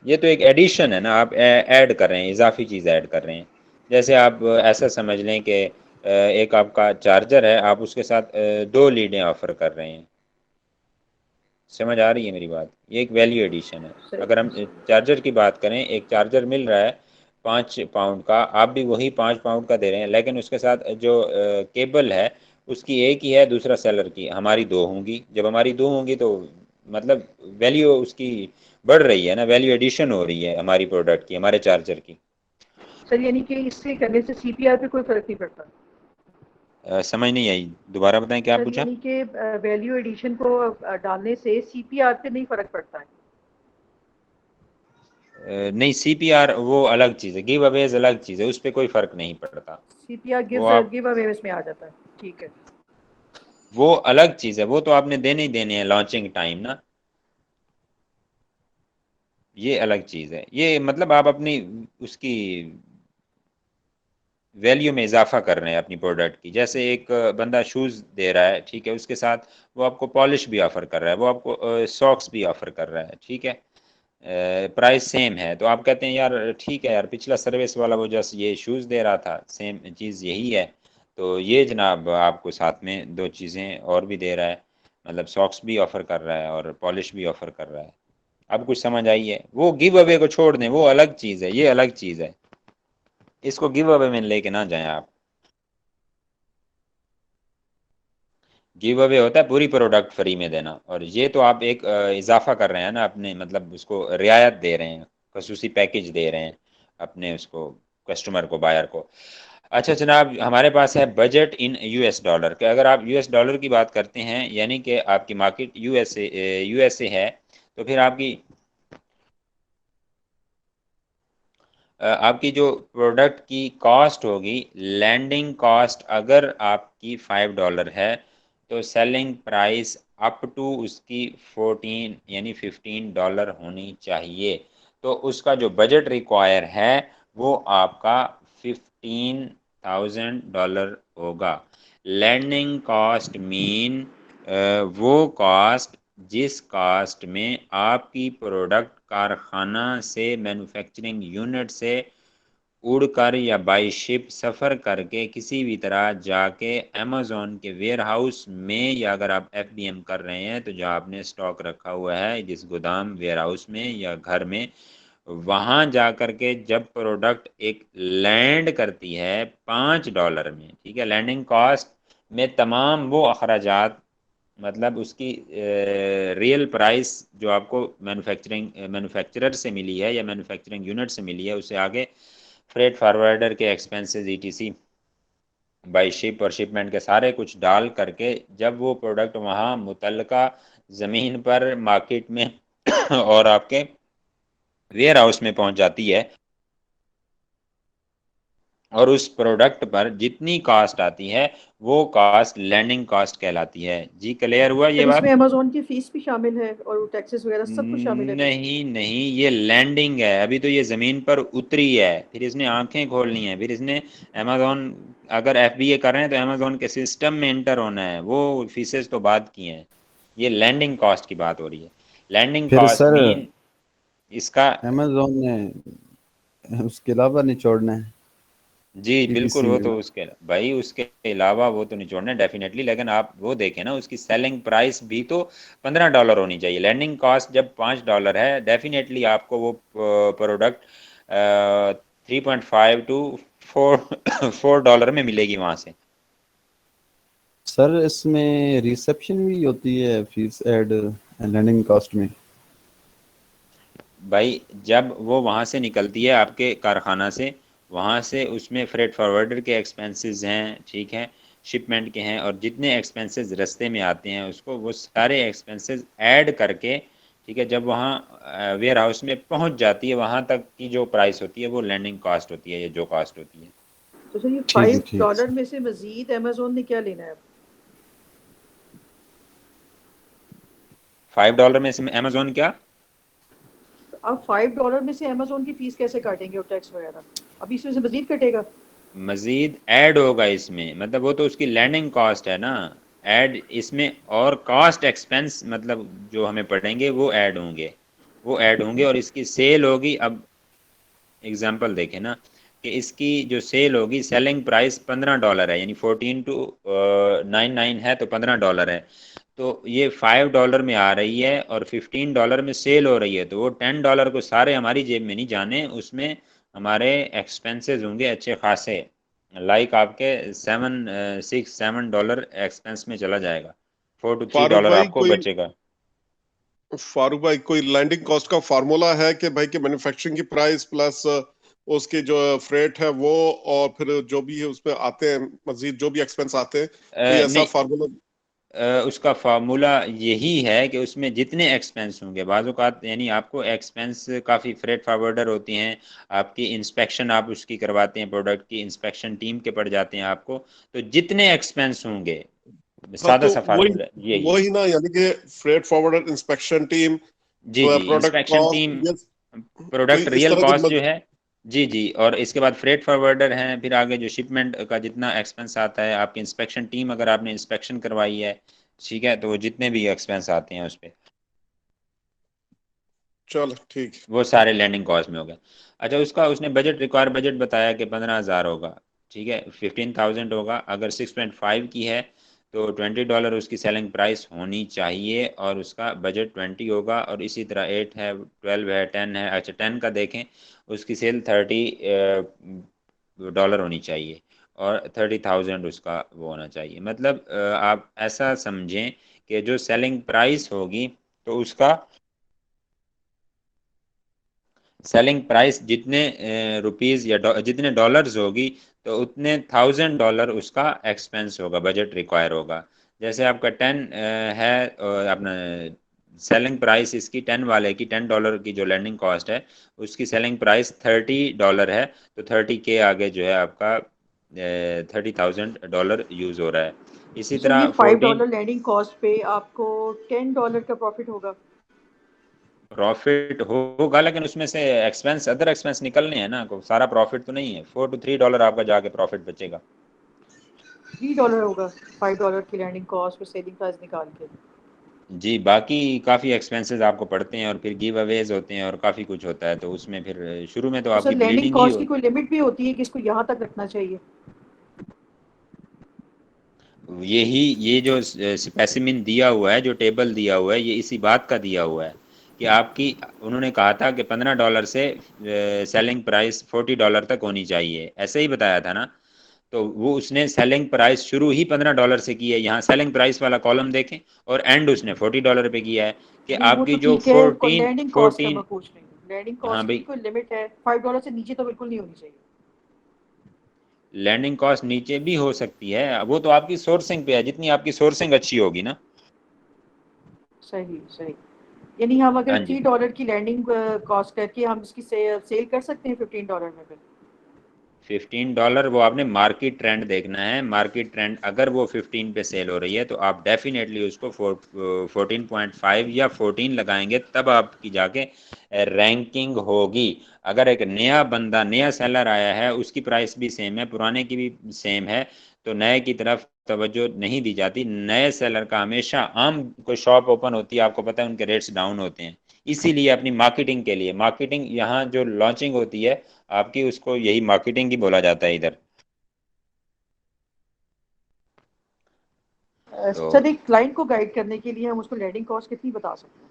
ये तो एक एडिशन है ना, आप ऐड कर रहे हैं, इजाफी चीज़ ऐड कर रहे हैं। जैसे आप ऐसा समझ लें कि एक आपका चार्जर है, आप उसके साथ 2 लीडें ऑफर कर रहे हैं। समझ आ रही है मेरी बात? ये एक वैल्यू एडिशन है। सही अगर हम चार्जर की बात करें, एक चार्जर मिल रहा है 5 पाउंड का, आप भी वही 5 पाउंड का दे रहे हैं, लेकिन उसके साथ जो केबल है उसकी एक ही है, दूसरा सेलर की, हमारी 2 होंगी। जब हमारी 2 होंगी तो मतलब वैल्यू उसकी बढ़ रही है ना, वैल्यू एडिशन हो रही है हमारी प्रोडक्ट की, हमारे चार्जर की। सर यानी कि इससे करने से सीपीआर पे कोई फर्क नहीं पड़ता? समझ नहीं आई, दोबारा बताएं क्या सर पूछा? यानी कि वैल्यू एडिशन को डालने से सीपीआर पे नहीं फर्क पड़ता है? नहीं, CPR वो अलग चीज़ है, गिव अवेज अलग चीज़ है, उस पर कोई फ़र्क नहीं पड़ता। CPR वो आप गिव अवे में आ जाता है, ठीक है। वो अलग चीज़ है, वो तो आपने देने ही देने हैं लॉन्चिंग टाइम ना, ये अलग चीज़ है। ये मतलब आप अपनी उसकी वैल्यू में इजाफा कर रहे हैं अपनी प्रोडक्ट की। जैसे एक बंदा शूज़ दे रहा है, ठीक है, उसके साथ वो आपको पॉलिश भी ऑफ़र कर रहा है, वो आपको सॉक्स भी ऑफ़र कर रहा है, ठीक है, प्राइस सेम है, तो आप कहते हैं यार ठीक है यार, पिछला सर्विस वाला वो जस्ट ये शूज़ दे रहा था, सेम चीज़ यही है, तो ये जनाब आपको साथ में दो चीज़ें और भी दे रहा है, मतलब सॉक्स भी ऑफ़र कर रहा है और पॉलिश भी ऑफ़र कर रहा है। अब कुछ समझ आई है? वो गिव अवे को छोड़ दें, वो अलग चीज़ है, ये अलग चीज़ है, इसको गिव अवे में लेके ना जाएं आप। गिव अवे होता है पूरी प्रोडक्ट फ्री में देना, और ये तो आप एक इजाफा कर रहे हैं ना अपने, मतलब उसको रियायत दे रहे हैं, खसूसी पैकेज दे रहे हैं अपने उसको कस्टमर को, बायर को। अच्छा जनाब, हमारे पास है बजट इन US डॉलर के। अगर आप US डॉलर की बात करते हैं, यानी कि आपकी मार्केट यूएसए है, तो फिर आपकी जो प्रोडक्ट की कॉस्ट होगी, लैंडिंग कॉस्ट अगर आपकी $5 है, तो सेलिंग प्राइस अप टू उसकी 14 यानी $15 होनी चाहिए। तो उसका जो बजट रिक्वायर है वो आपका $15,000 होगा। लैंडिंग कॉस्ट मीन वो कॉस्ट जिस कास्ट में आपकी प्रोडक्ट कारखाना से, मैन्युफैक्चरिंग यूनिट से उड़कर या बाई शिप सफ़र करके किसी भी तरह जाके अमेज़ॉन के वेयर हाउस में, या अगर आप FBM कर रहे हैं तो जो आपने स्टॉक रखा हुआ है जिस गोदाम वेयर हाउस में या घर में, वहाँ जा कर के जब प्रोडक्ट एक लैंड करती है $5 में, ठीक है, लैंडिंग कॉस्ट में तमाम वो अखराजात, मतलब उसकी रियल प्राइस जो आपको मैन्युफैक्चरर से मिली है या मैन्युफैक्चरिंग यूनिट से मिली है, उससे आगे फ्रेट फारवर्डर के एक्सपेंसेस ETC बाई शिप और शिपमेंट के सारे कुछ डाल करके जब वो प्रोडक्ट वहाँ मुतलका ज़मीन पर मार्केट में और आपके वेयर हाउस में पहुँच जाती है, और उस प्रोडक्ट पर जितनी कास्ट आती है वो कास्ट लैंडिंग कास्ट कहलाती है। जी क्लियर हुआ ये फिर इसमें बात? अमेज़न की फीस भी शामिल है और टैक्सेस वगैरह सब कुछ शामिल है फिर? नहीं नहीं, ये लैंडिंग है, अभी तो ये ज़मीन पर उतरी है, फिर इसने आंखें खोलनी है, फिर इसने अमेज़न, अगर FBA कर रहे हैं तो अमेज़न के सिस्टम में इंटर होना है, वो फीसेस तो बाद की हैं, ये लैंडिंग कॉस्ट की बात हो रही है। लैंडिंग फिर कॉस्ट सर मीन इसका, अमेजोन ने उसके अलावा नहीं छोड़ना है जी बिल्कुल, EPC वो में? तो उसके भाई उसके अलावा वो तो निचोड़ना है डेफिनेटली, लेकिन आप वो देखें ना, उसकी सेलिंग प्राइस भी तो $15 होनी चाहिए। लैंडिंग कॉस्ट जब $5 है, डेफिनेटली आपको वो प्रोडक्ट 3.5 to 4 $4 में मिलेगी वहाँ से। सर इसमें रिसेप्शन भी होती है फीस ऐड लैंडिंग कॉस्ट में? भाई जब वो वहाँ से निकलती है आपके कारखाना से, वहाँ से उसमें फ्रेट फॉरवर्डर के एक्सपेंसेस हैं, ठीक है, शिपमेंट के हैं, और जितने एक्सपेंसेस रास्ते में आते हैं उसको, वो सारे एक्सपेंसेस ऐड करके, ठीक है, जब वहाँ वेयर हाउस में पहुँच जाती है, वहाँ तक की जो प्राइस होती है वो लैंडिंग कॉस्ट होती है, या जो कॉस्ट होती है। तो सर ये ठीक है $5 सर। में से मजीद अमेज़न ने क्या लेना है? $5 में से अमेज़ोन क्या? आप $5 में से अमेज़न की फीस कैसे काटेंगे और टैक्स वगैरह? अभी इसमें से मजीद कटेगा? मजीद ऐड होगा इसमें, मतलब वो तो उसकी लैंडिंग कॉस्ट है ना, ऐड इसमें और कॉस्ट एक्सपेंस मतलब जो हमें पड़ेंगे वो ऐड होंगे, वो ऐड होंगे, और इसकी सेल होगी। अब एग्जांपल देखें ना, कि इसकी जो सेल होगी, सेलिंग प्राइस $15 है, यानी 14,299 है, तो $15 है, तो ये $5 में आ रही है और $15 में सेल हो रही है, तो वो $10 को सारे हमारी जेब में नहीं जाने, उसमें हमारे एक्सपेंसेस होंगे अच्छे खासे, लाइक आपके $7 एक्सपेंस में चला जाएगा, फारूक $4 to $3 भाई आपको कोई बचेगा। लैंडिंग कॉस्ट का फार्मूला है कि भाई कि मैन्युफैक्चरिंग की प्राइस प्लस उसकी जो फ्रेट है वो, और फिर जो भी है उसमें आते हैं मजीद जो भी एक्सपेंस आते हैं, कोई ऐसा नहीं, फार्मूला? उसका फार्मूला यही है कि उसमें जितने एक्सपेंस होंगे, बाज़ औक़ात यानी आपको एक्सपेंस काफ़ी फ्रेट फॉरवर्डर होती हैं, आपकी इंस्पेक्शन आप उसकी करवाते हैं, प्रोडक्ट की इंस्पेक्शन टीम के पड़ जाते हैं आपको, तो जितने एक्सपेंस होंगे, हाँ, सादा तो सा वही फार्मूला यही है। वही ना, यानी कि फ्रेट फॉरवर्डर, इंस्पेक्शन टीम, जी जी, प्रोडक्ट इंस्पेक्शन टीम, कॉस्ट, ये तो प्रोडक्ट इस रियल तरह कॉस्ट की जो है। जी जी, और इसके बाद फ्रेट फॉरवर्डर हैं, फिर आगे जो शिपमेंट का जितना एक्सपेंस आता है, आपकी इंस्पेक्शन टीम अगर आपने इंस्पेक्शन करवाई है, ठीक है, तो वो जितने भी एक्सपेंस आते हैं उस पे, चल ठीक। वो सारे लैंडिंग कॉस्ट में हो गए। अच्छा, उसका उसने बजट बताया कि 15,000 होगा, ठीक है, 15,000 होगा। अगर 6.5 की है तो $20 उसकी सेलिंग प्राइस होनी चाहिए, और उसका बजट 20 होगा। और इसी तरह 8 है, 12 है, 10 है। अच्छा, 10 का देखें, उसकी सेल $30 होनी चाहिए, और 30,000 उसका वो होना चाहिए। मतलब आप ऐसा समझें कि जो सेलिंग प्राइस होगी, तो उसका सेलिंग प्राइस जितने रुपीज़ या जितने डॉलर्स होगी, तो उतने $1,000 उसका एक्सपेंस होगा, बजट रिक्वायर होगा। जैसे आपका 10 है, अपना सेलिंग प्राइस इसकी 10 वाले की, $10 की जो लैंडिंग कॉस्ट है, उसकी सेलिंग प्राइस $30 है, तो 30 के आगे जो है आपका $30,000 यूज़ हो रहा है। इसी सो ये तरह 14 $5 लैंडिंग कॉस्ट पे आपको $10 का प्रॉफिट होगा। प्रॉफिट होगा, लेकिन उसमें से एक्सपेंस, अदर एक्सपेंस निकलने हैं ना, को सारा प्रॉफिट तो नहीं है। $4 to $3 आपका जाके प्रॉफिट बचेगा। $3 होगा $5 की लैंडिंग कॉस्ट पे सेलिंग प्राइस निकाल के। जी, बाकी काफ़ी एक्सपेंसेस आपको पड़ते हैं, और फिर गिव अवेज होते हैं, और काफ़ी कुछ होता है, तो उसमें फिर शुरू में तो तो सर आपकी लैंडिंग ब्लीडिंग ही कॉस्ट हो। की कोई लिमिट भी होती है कि इसको यहाँ तक रखना चाहिए? यही, ये जो स्पेसिमिन दिया हुआ है, जो टेबल दिया हुआ है, ये इसी बात का दिया हुआ है कि आपकी, उन्होंने कहा था कि $15 से सेलिंग प्राइस $40 तक होनी चाहिए, ऐसे ही बताया था ना। तो वो उसने सेलिंग प्राइस शुरू ही $15 से की है। यहाँ सेलिंग प्राइस वाला कॉलम देखें, और एंड उसने $40 पे किया है, कि नहीं वो आपकी तो जो ठीक है, लैंडिंग कॉस्ट का 14। मैं पूछ रही हूँ। लैंडिंग हाँ कॉस्ट की भी भाई, कोई लिमिट है? $5 से नीचे तो बिल्कुल नहीं होनी चाहिए। लैंडिंग कॉस्ट नीचे भी हो सकती है, वो तो आपकी सोर्सिंग पे है, जितनी आपकी सोर्सिंग अच्छी होगी ना। सही सही। यानी हम अगर हाँ जी, $3 की लैंडिंग कॉस्ट करके हम इसकी सेल कर सकते हैं $15 में फिर? $15 वो आपने मार्केट ट्रेंड देखना है। मार्केट ट्रेंड अगर वो 15 पे सेल हो रही है, तो आप डेफिनेटली उसको 14.5 या 14 लगाएंगे, तब आपकी जाके रैंकिंग होगी। अगर एक नया बंदा, नया सेलर आया है, उसकी प्राइस भी सेम है, पुराने की भी सेम है, तो नए की तरफ तवज्जो नहीं दी जाती। नए सेलर का हमेशा, आम कोई शॉप ओपन होती है, आपको पता है उनके रेट्स डाउन होते हैं। इसीलिए अपनी मार्केटिंग के लिए, मार्केटिंग यहाँ जो लॉन्चिंग होती है आपकी, उसको यही मार्केटिंग ही बोला जाता है इधर। तो सर एक क्लाइंट को गाइड करने के लिए हम उसको लैंडिंग कॉस्ट कितनी बता सकते हैं?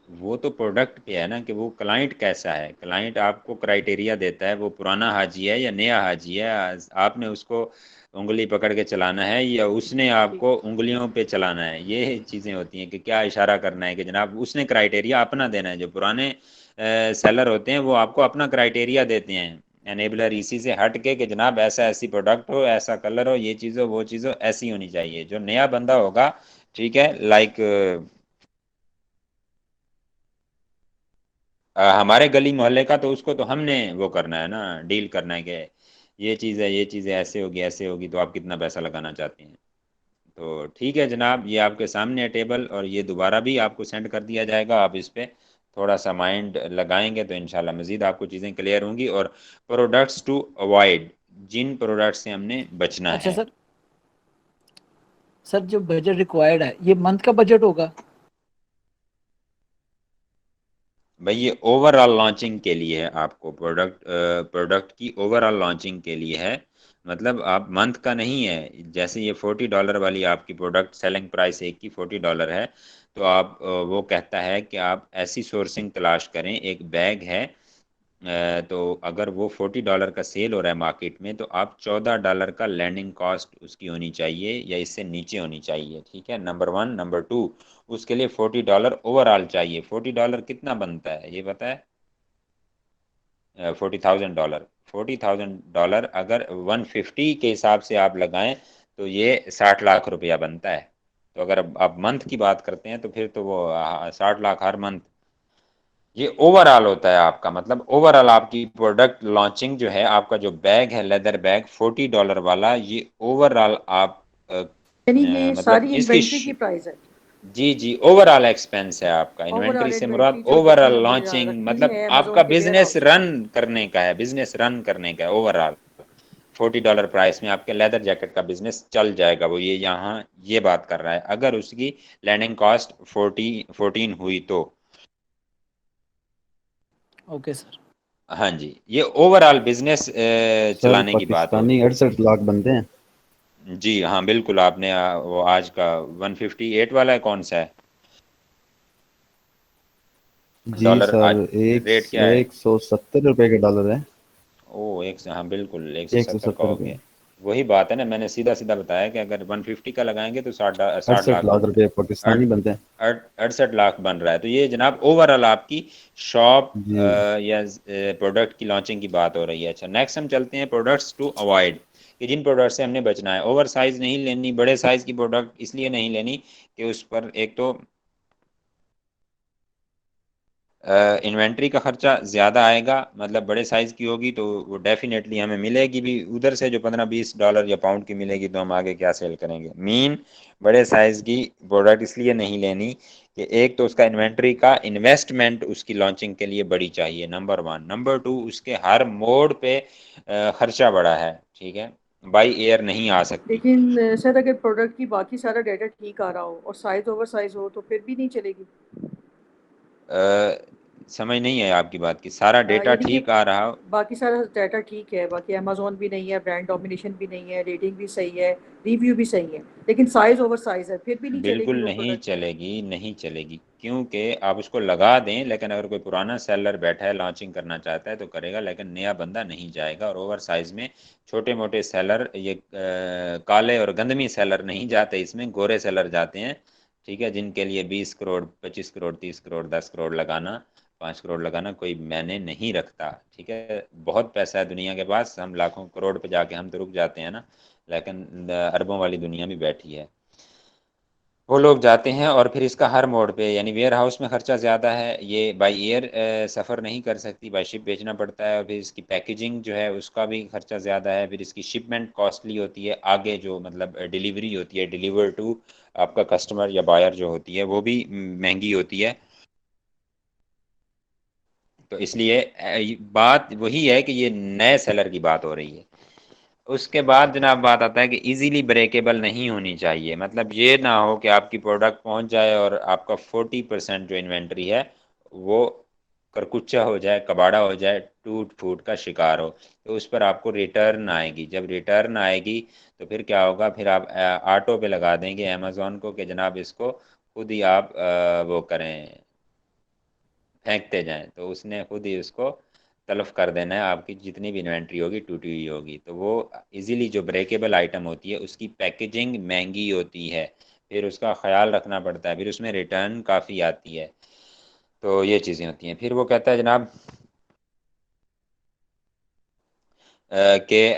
वो तो प्रोडक्ट पे है ना, कि वो क्लाइंट कैसा है। क्लाइंट आपको क्राइटेरिया देता है, वो पुराना हाजी है या नया हाजी है, आपने उसको उंगली पकड़ के चलाना है, या उसने ठीक। आपको उंगलियों पे चलाना है। ये चीज़ें होती हैं कि क्या इशारा करना है, कि जनाब उसने क्राइटेरिया अपना देना है। जो पुराने सेलर होते हैं, वो आपको अपना क्राइटेरिया देते हैं, एनेबलर इसी से हट के, कि जनाब ऐसा, ऐसी प्रोडक्ट हो, ऐसा कलर हो, ये चीज़ हो, वो चीज़ हो, ऐसी होनी चाहिए। जो नया बंदा होगा, ठीक है, लाइक हमारे गली मोहल्ले का, तो उसको तो हमने वो करना है ना, डील करना है कि ये चीज़ है, ये चीज़ है, ऐसे होगी, ऐसे होगी, तो आप कितना पैसा लगाना चाहते हैं। तो ठीक है जनाब, ये आपके सामने है टेबल, और ये दोबारा भी आपको सेंड कर दिया जाएगा। आप इस पे थोड़ा सा माइंड लगाएंगे, तो इंशाल्लाह मज़ीद आपको चीज़ें क्लियर होंगी। और प्रोडक्ट्स टू अवॉइड, जिन प्रोडक्ट्स से हमने बचना अच्छा है। सर, सर जो बजट रिक्वायर्ड है ये मंथ का बजट होगा? भाई ये ओवरऑल लॉन्चिंग के लिए है, आपको प्रोडक्ट की ओवरऑल लॉन्चिंग के लिए है। मतलब आप मंथ का नहीं है। जैसे ये $40 वाली आपकी प्रोडक्ट सेलिंग प्राइस एक की $40 है, तो आप वो कहता है कि आप ऐसी सोर्सिंग तलाश करें। एक बैग है, तो अगर वो $40 का सेल हो रहा है मार्केट में, तो आप $14 का लैंडिंग कॉस्ट उसकी होनी चाहिए, या इससे नीचे होनी चाहिए। ठीक है, नंबर वन। नंबर टू, उसके लिए $40 ओवरऑल चाहिए। $40 कितना बनता है ये पता है? $40,000। $40,000 अगर 150 के हिसाब से आप लगाएं, तो ये 60 लाख रुपया बनता है। तो अगर अब आप मंथ की बात करते हैं तो फिर तो वो 60 लाख हर मंथ। ये ओवरऑल होता है आपका, मतलब ओवरऑल आपकी प्रोडक्ट लॉन्चिंग जो है, आपका जो बैग है लेदर बैग $40 वाला, ये ओवरऑल आप यानी ये मतलब सारी इसकी इन्वेंट्री की प्राइस है, जी जी ओवरऑल एक्सपेंस है आपका। इन्वेंट्री ओवरऑल से मुराद इन्वेंट्री जो जितनी ओवरऑल हमने लॉन्चिंग, रखनी मतलब है आपका अमेजोन के वेयर बिजनेस हाउस में। रन करने का है, बिजनेस रन करने का है ओवरऑल। $40 प्राइस में आपके लेदर जैकेट का बिजनेस चल जाएगा, वो ये यहाँ ये बात कर रहा है, अगर उसकी लैंडिंग कॉस्ट 14 हुई तो। Okay sir. हाँ जी, ये ओवरऑल बिजनेस सर चलाने की बात हो रही पाकिस्तानी 68 लाख बनते हैं। है। जी हाँ बिल्कुल, आपने वो आज का 158 वाला है, कौन सा है जी डॉलर आज सर, एक रेट क्या है? 170 रुपए के डॉलर है। ओ एक, हाँ बिल्कुल 170 का हो 170 रुपये। गया। वही बात है ना, मैंने सीधा सीधा बताया कि अगर 150 का लगाएंगे तो 60 68 लाख लाख बनता है। रुपए पाकिस्तानी बनते हैं। 68 लाख बन रहा है। तो ये जनाब ओवरऑल आपकी शॉप जी या प्रोडक्ट की लॉन्चिंग की बात हो रही है। अच्छा, नेक्स्ट हम चलते हैं प्रोडक्ट्स टू अवॉइड, कि जिन प्रोडक्ट से हमने बचना है। ओवर साइज नहीं लेनी, बड़े साइज की प्रोडक्ट इसलिए नहीं लेनी कि उस पर एक तो इन्वेंट्री का खर्चा ज़्यादा आएगा, मतलब बड़े साइज़ की होगी तो वो डेफिनेटली हमें मिलेगी भी उधर से जो $15-20 या पाउंड की मिलेगी, तो हम आगे क्या सेल करेंगे। मीन बड़े साइज़ की प्रोडक्ट इसलिए नहीं लेनी कि एक तो उसका इन्वेंट्री का इन्वेस्टमेंट उसकी लॉन्चिंग के लिए बड़ी चाहिए, नंबर वन। नंबर टू, उसके हर मोड पे खर्चा बड़ा है, ठीक है, बाई एयर नहीं आ सकती। लेकिन सर अगर प्रोडक्ट की बाकी सारा डाटा ठीक आ रहा हो और साइज ओवर साइज हो तो फिर भी नहीं चलेगी। समझ नहीं है आपकी बात की, सारा डेटा यानी कि ठीक आ रहा हो। बाकी सारा डाटा ठीक है, बाकी अमेजोन भी नहीं है, ब्रांड डोमिनेशन भी नहीं है, रेटिंग भी सही है, रिव्यू भी सही है, लेकिन साइज ओवर साइज है, फिर भी नहीं बिल्कुल चलेगी वो नहीं प्रोडक्ट। चलेगी, नहीं चलेगी, क्योंकि आप उसको लगा दें, लेकिन अगर कोई पुराना सेलर बैठा है लॉन्चिंग करना चाहता है तो करेगा, लेकिन नया बंदा नहीं जाएगा। और ओवर साइज में छोटे मोटे सेलर, ये काले और गंदमी सेलर नहीं जाते, इसमें गोरे सेलर जाते हैं, ठीक है, जिनके लिए 20 करोड़, 25 करोड़, 30 करोड़, 10 करोड़ लगाना, 5 करोड़ लगाना कोई मैंने नहीं रखता, ठीक है। बहुत पैसा है दुनिया के पास, हम लाखों करोड़ पे जाके हम तो रुक जाते हैं ना, लेकिन अरबों वाली दुनिया भी बैठी है, वो लोग जाते हैं। और फिर इसका हर मोड पे, यानी वेयर हाउस में खर्चा ज़्यादा है, ये बाई एयर सफ़र नहीं कर सकती, बाई शिप भेजना पड़ता है। और फिर इसकी पैकेजिंग जो है उसका भी खर्चा ज़्यादा है, फिर इसकी शिपमेंट कॉस्टली होती है, आगे जो मतलब डिलीवरी होती है, डिलीवर टू आपका कस्टमर या बायर जो होती है, वो भी महंगी होती है। तो इसलिए बात वही है कि ये नए सेलर की बात हो रही है। उसके बाद जनाब बात आता है कि इजीली ब्रेकेबल नहीं होनी चाहिए, मतलब ये ना हो कि आपकी प्रोडक्ट पहुंच जाए और आपका 40% जो इन्वेंट्री है वो करकुच्चा हो जाए, कबाड़ा हो जाए, टूट फूट का शिकार हो, तो उस पर आपको रिटर्न आएगी। जब रिटर्न आएगी तो फिर क्या होगा, फिर आप ऑटो पे लगा देंगे अमेज़ॉन को कि जनाब इसको खुद ही आप वो करें, फेंकते जाएं, तो उसने खुद ही उसको तलफ कर देना है, आपकी जितनी भी इन्वेंट्री होगी टूटी हुई होगी। तो वो इजीली जो ब्रेकेबल आइटम होती है उसकी पैकेजिंग महंगी होती है, फिर उसका ख्याल रखना पड़ता है, फिर उसमें रिटर्न काफ़ी आती है। तो ये चीज़ें होती हैं। फिर वो कहता है जनाब कि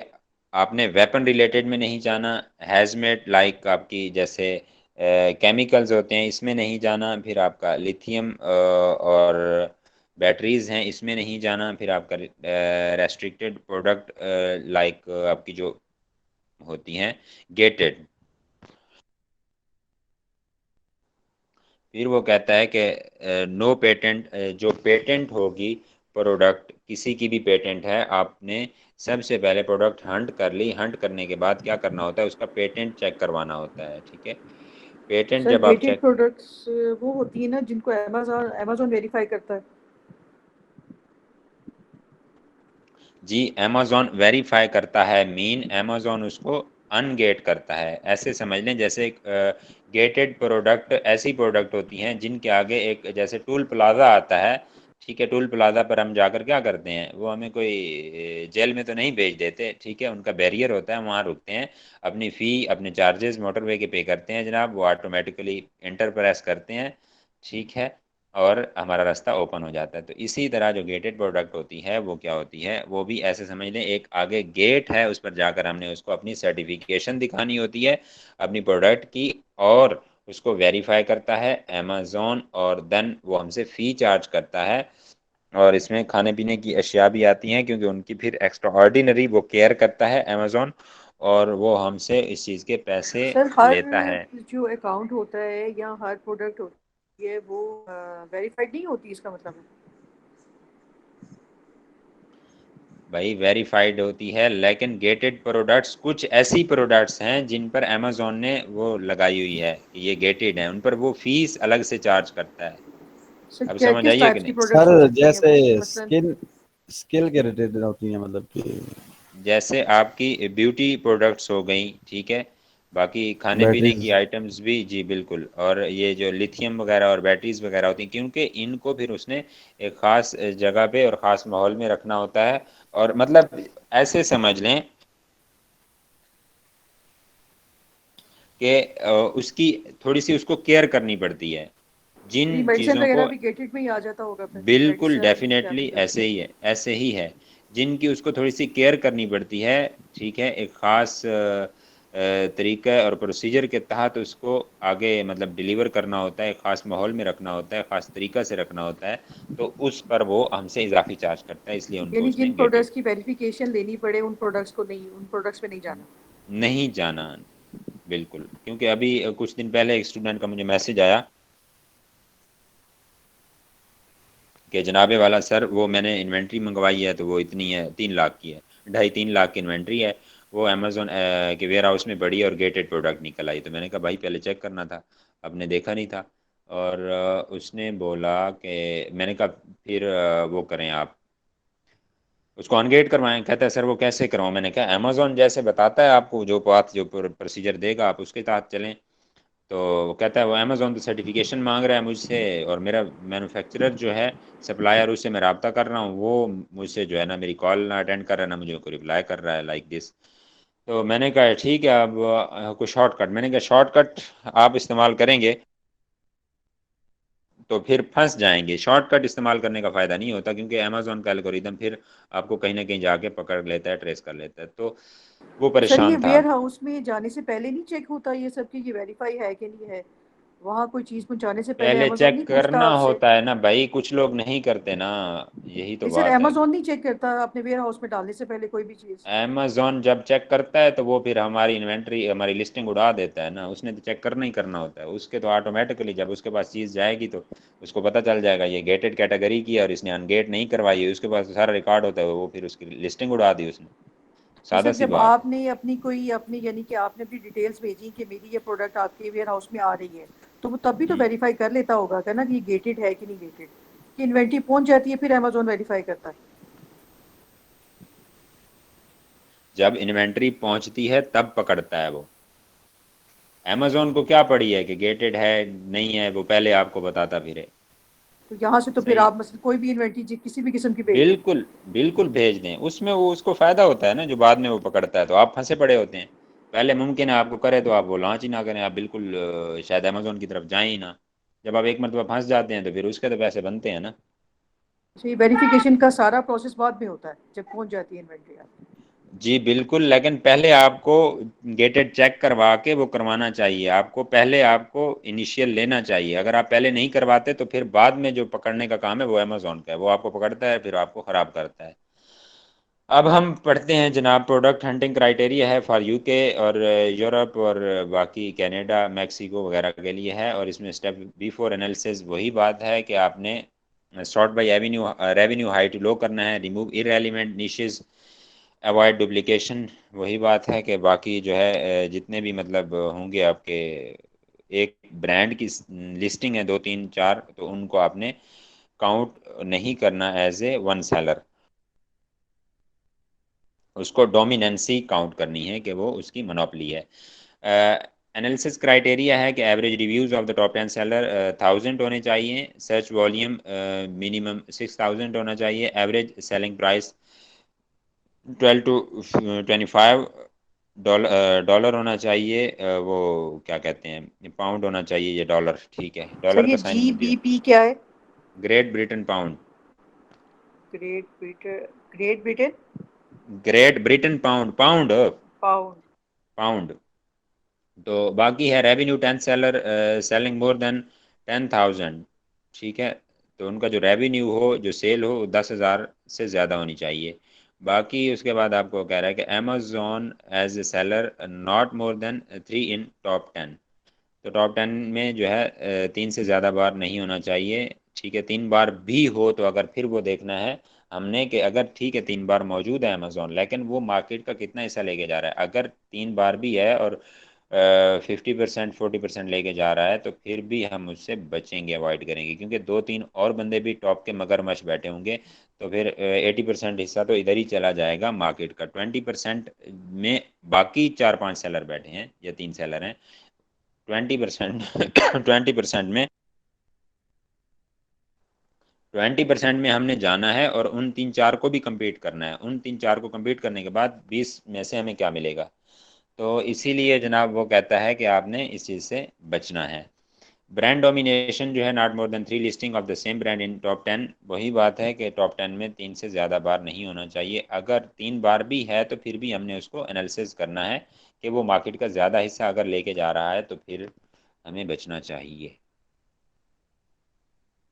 आपने वेपन रिलेटेड में नहीं जाना, हैजमेट लाइक आपकी जैसे केमिकल्स होते हैं इसमें नहीं जाना, फिर आपका लिथियम और बैटरीज हैं इसमें नहीं जाना, फिर आपका रेस्ट्रिक्टेड प्रोडक्ट लाइक आपकी जो होती हैं गेटेड। फिर वो कहता है कि नो पेटेंट, जो पेटेंट होगी प्रोडक्ट, किसी की भी पेटेंट है, आपने सबसे पहले प्रोडक्ट हंट कर ली, हंट करने के बाद क्या करना होता है, उसका पेटेंट चेक करवाना होता है, ठीक है। पेटेंट सर जब आप गेटेड चेक, प्रोडक्ट्स वो होती है ना जिनको अमेजोन अमेजोन वेरीफाई करता है। जी अमेज़ॉन वेरीफाई करता है, मीन अमेज़ॉन उसको अनगेट करता है, ऐसे समझ लें जैसे गेटेड प्रोडक्ट ऐसी प्रोडक्ट होती हैं जिनके आगे एक जैसे टूल प्लाजा आता है, ठीक है, टूल प्लाजा पर हम जाकर क्या करते हैं, वो हमें कोई जेल में तो नहीं भेज देते, ठीक है, उनका बैरियर होता है, वहाँ रुकते हैं, अपनी फ़ी अपने चार्जेस मोटरवे के पे करते हैं जनाब, वो ऑटोमेटिकली इंटर प्रेस करते हैं, ठीक है, और हमारा रास्ता ओपन हो जाता है। तो इसी तरह जो गेटेड प्रोडक्ट होती है वो क्या होती है, वो भी ऐसे समझ लें एक आगे गेट है, उस पर जाकर हमने उसको अपनी सर्टिफिकेशन दिखानी होती है अपनी प्रोडक्ट की, और उसको वेरीफाई करता है अमेज़ॉन, और देन वो हमसे फ़ी चार्ज करता है। और इसमें खाने पीने की अशिया भी आती हैं, क्योंकि उनकी फिर एक्स्ट्रा ऑर्डिनरी वो केयर करता है अमेज़ॉन, और वो हमसे इस चीज़ के पैसे सर हर लेता है। जो अकाउंट होता है या हर प्रोडक्ट होती है वो वेरीफाइड नहीं होती, इसका मतलब है? भाई वेरीफाइड होती है, लेकिन गेटेड प्रोडक्ट्स कुछ ऐसी प्रोडक्ट्स हैं जिन पर अमेज़ॉन ने वो लगाई हुई है कि ये गेटेड है, उन पर वो फीस अलग से चार्ज करता है। सर अब क्या समझ किस आइए कि टाइप्स की नहीं? प्रोडक्ट्स हो सर सकती हैं जैसे वो, मसलन? स्किल के रिलेटेड होती हैं, मतलब कि जैसे आपकी ब्यूटी प्रोडक्ट्स हो गई, ठीक है, बाकी खाने पीने की बैटरीज। आइटम्स भी, जी बिल्कुल, और ये जो लिथियम वगैरह और बैटरीज वगैरह होती हैं, क्योंकि इनको फिर उसने एक ख़ास जगह पे और ख़ास माहौल में रखना होता है। और मतलब ऐसे समझ लें कि उसकी थोड़ी सी उसको केयर करनी पड़ती है ये जिन मेडिसिन चीज़ों वगैरह को। भी गेटेड में ही आ जाता होगा फिर, बिल्कुल मेडिसिन डेफिनेटली केमिकल्स? ऐसे ही है, ऐसे ही है, जिनकी उसको थोड़ी सी केयर करनी पड़ती है, ठीक है, एक ख़ास तरीका और प्रोसीजर के तहत उसको आगे मतलब डिलीवर करना होता है, एक ख़ास माहौल में रखना होता है, ख़ास तरीका से रखना होता है, तो उस पर वो हमसे इजाफी चार्ज करता है, इसलिए उनको यानी उसने जिन गेटेड। प्रोडक्ट्स की वेरिफिकेशन लेनी पड़े उन प्रोडक्ट्स को नहीं, उन प्रोडक्ट्स में नहीं जाना। नहीं जाना, बिल्कुल, क्योंकि अभी कुछ दिन पहले एक स्टूडेंट का मुझे मैसेज आया कि जनाबे वाला सर, वो मैंने इन्वेंट्री मंगवाई है तो वो इतनी है, 3 लाख की है, 2.5-3 लाख की इन्वेंट्री है, वो अमेज़ोन के वेयर हाउस में पड़ी है और गेटेड प्रोडक्ट निकल आई। तो मैंने कहा भाई पहले चेक करना था, आपने देखा नहीं था। और उसने बोला कि, मैंने कहा फिर वो करें आप, उसको अनगेट करवाएं। कहता है सर वो कैसे करवाऊँ? मैंने कहा अमेज़ोन जैसे बताता है आपको, जो पाथ जो प्रोसीजर देगा आप उसके तहत चलें। तो वो कहता है वो अमेज़ोन तो सर्टिफिकेशन मांग रहा है मुझसे, और मेरा मैन्युफैक्चरर जो है, सप्लायर, उससे मैं रब्ता कर रहा हूँ, वो मुझसे जो है ना मेरी कॉल ना अटेंड कर रहा है, ना मुझे को रिप्लाई कर रहा है लाइक दिस। तो मैंने कहा ठीक है, अब कोई शॉर्टकट, मैंने कहा शॉर्टकट आप इस्तेमाल करेंगे तो फिर फंस जाएंगे। शॉर्टकट इस्तेमाल करने का फ़ायदा नहीं होता, क्योंकि अमेज़ोन का एल्गोरिदम फिर आपको कहीं ना कहीं जाके पकड़ लेता है, ट्रेस कर लेता है। तो वो सर ये परेशान था। वेयर हाउस में जाने से पहले नहीं चेक होता ये सब कि ये वेरीफाई है कि नहीं है? वहाँ कोई चीज़ पहुँचाने से पहले पहले अमेज़ोन चेक नहीं पूछता करना आपसे? होता है ना भाई, कुछ लोग नहीं करते ना, यही तो नहीं सर, बात है। अमेज़ोन नहीं चेक करता अपने वेयर हाउस में डालने से पहले कोई भी चीज़? अमेज़ॉन जब चेक करता है तो वो फिर हमारी इन्वेंट्री, हमारी लिस्टिंग उड़ा देता है ना, उसने तो चेक करना ही करना होता है, उसके तो ऑटोमेटिकली जब उसके पास चीज़ जाएगी तो उसको पता चल जाएगा ये गेटेड कैटेगरी की है और इसने अनगेट नहीं करवाई है, उसके पास तो सारा रिकॉर्ड होता है, वो फिर उसकी लिस्टिंग उड़ा दी उसने। तो सादा सर सी जब बात है। आपने अपनी कोई अपनी यानी कि आपने अपनी डिटेल्स भेजी कि मेरी ये प्रोडक्ट आपके वेयर हाउस में आ रही है, तो वो तब भी तो हम्म। वेरीफाई कर लेता होगा क्या ना कि ये गेटेड है कि नहीं गेटेड? कि इन्वेंट्री पहुंच जाती है फिर अमेज़ोन वेरीफाई करता है? जब इन्वेंट्री पहुंचती है तब पकड़ता है वो। अमेज़ॉन को क्या पड़ी है कि गेटेड है नहीं है, वो पहले आपको बताता फिरे। तो यहाँ से तो फिर सही, आप मतलब कोई भी इन्वेंट्री किसी भी किस्म की भेज दें? बिल्कुल बिल्कुल भेज दें, उसमें वो उसको फ़ायदा होता है ना, जो बाद में वो पकड़ता है, तो आप फंसे पड़े होते हैं। पहले मुमकिन है आपको करे तो आप वो लॉन्च ही ना करें, आप बिल्कुल शायद अमेज़ोन की तरफ जाएं ही ना। जब आप एक मरतबा फंस जाते हैं तो फिर उसके तो पैसे बनते हैं ना। तो ये वेरिफिकेशन का सारा प्रोसेस बाद में होता है जब पहुंच जाती है इन्वेंट्री आपकी? जी बिल्कुल, लेकिन पहले आपको गेटेड चेक करवा के वो करवाना चाहिए, आपको पहले आपको इनिशियल लेना चाहिए। अगर आप पहले नहीं करवाते तो फिर बाद में जो पकड़ने का काम है वो अमेज़ॉन का है, वो आपको पकड़ता है फिर आपको ख़राब करता है। अब हम पढ़ते हैं जनाब, प्रोडक्ट हंटिंग क्राइटेरिया है फॉर यूके और यूरोप और बाकी कनाडा, मैक्सिको वगैरह के लिए है, और इसमें स्टेप बिफोर एनालिसिस वही बात है कि आपने sort by avenue revenue height low करना है, remove irrelevant niches, avoid duplication. वही बात है कि बाकी जो है जितने भी मतलब होंगे आपके, एक ब्रांड की लिस्टिंग है 2 3 4, तो उनको आपने काउंट नहीं करना एज ए वन सेलर, उसको डोमिनेंसी काउंट करनी है कि वो उसकी मोनोपली है। एनालिसिस क्राइटेरिया है कि average reviews of the top 10 seller 1000 होने चाहिए, सर्च वॉल्यूम मिनिमम 6000 होना चाहिए, average selling price 12 to 25 dollar होना चाहिए, वो क्या कहते हैं, पाउंड होना चाहिए, ये डॉलर, ठीक है, सर डॉलर ये का साइन मुझे। GBP क्या है? Great Britain pound, great Britain, great Britain great Britain pound, pound pound. Pound. तो बाकी है revenue 10 seller selling more than 10,000, ठीक है। तो उनका जो रेवेन्यू हो, जो सेल हो, 10,000 से ज़्यादा होनी चाहिए। बाकी उसके बाद आपको कह रहा है कि Amazon as a seller not more than 3 in top 10। तो टॉप 10 में जो है 3 से ज़्यादा बार नहीं होना चाहिए, ठीक है। 3 बार भी हो तो अगर फिर वो देखना है हमने कि अगर ठीक है 3 बार मौजूद है अमेजोन, लेकिन वो मार्केट का कितना हिस्सा लेके जा रहा है। अगर 3 बार भी है और 50% 40% लेके जा रहा है तो फिर भी हम उससे बचेंगे, अवॉइड करेंगे, क्योंकि 2-3 और बंदे भी टॉप के मगरमच्छ बैठे होंगे। तो फिर 80% हिस्सा तो इधर ही चला जाएगा मार्केट का। 20% में बाकी 4-5 सेलर बैठे हैं या 3 सेलर हैं। 20% 20% में 20% में हमने जाना है और उन 3-4 को भी compete करना है। उन 3-4 को compete करने के बाद 20 में से हमें क्या मिलेगा। तो इसीलिए जनाब वो कहता है कि आपने इस चीज़ से बचना है। ब्रांड डोमिनेशन जो है, not more than 3 listing of the same brand in top 10। वही बात है कि टॉप 10 में 3 से ज़्यादा बार नहीं होना चाहिए। अगर 3 बार भी है तो फिर भी हमने उसको एनालिसिस करना है कि वो मार्केट का ज़्यादा हिस्सा अगर लेके जा रहा है तो फिर हमें बचना चाहिए।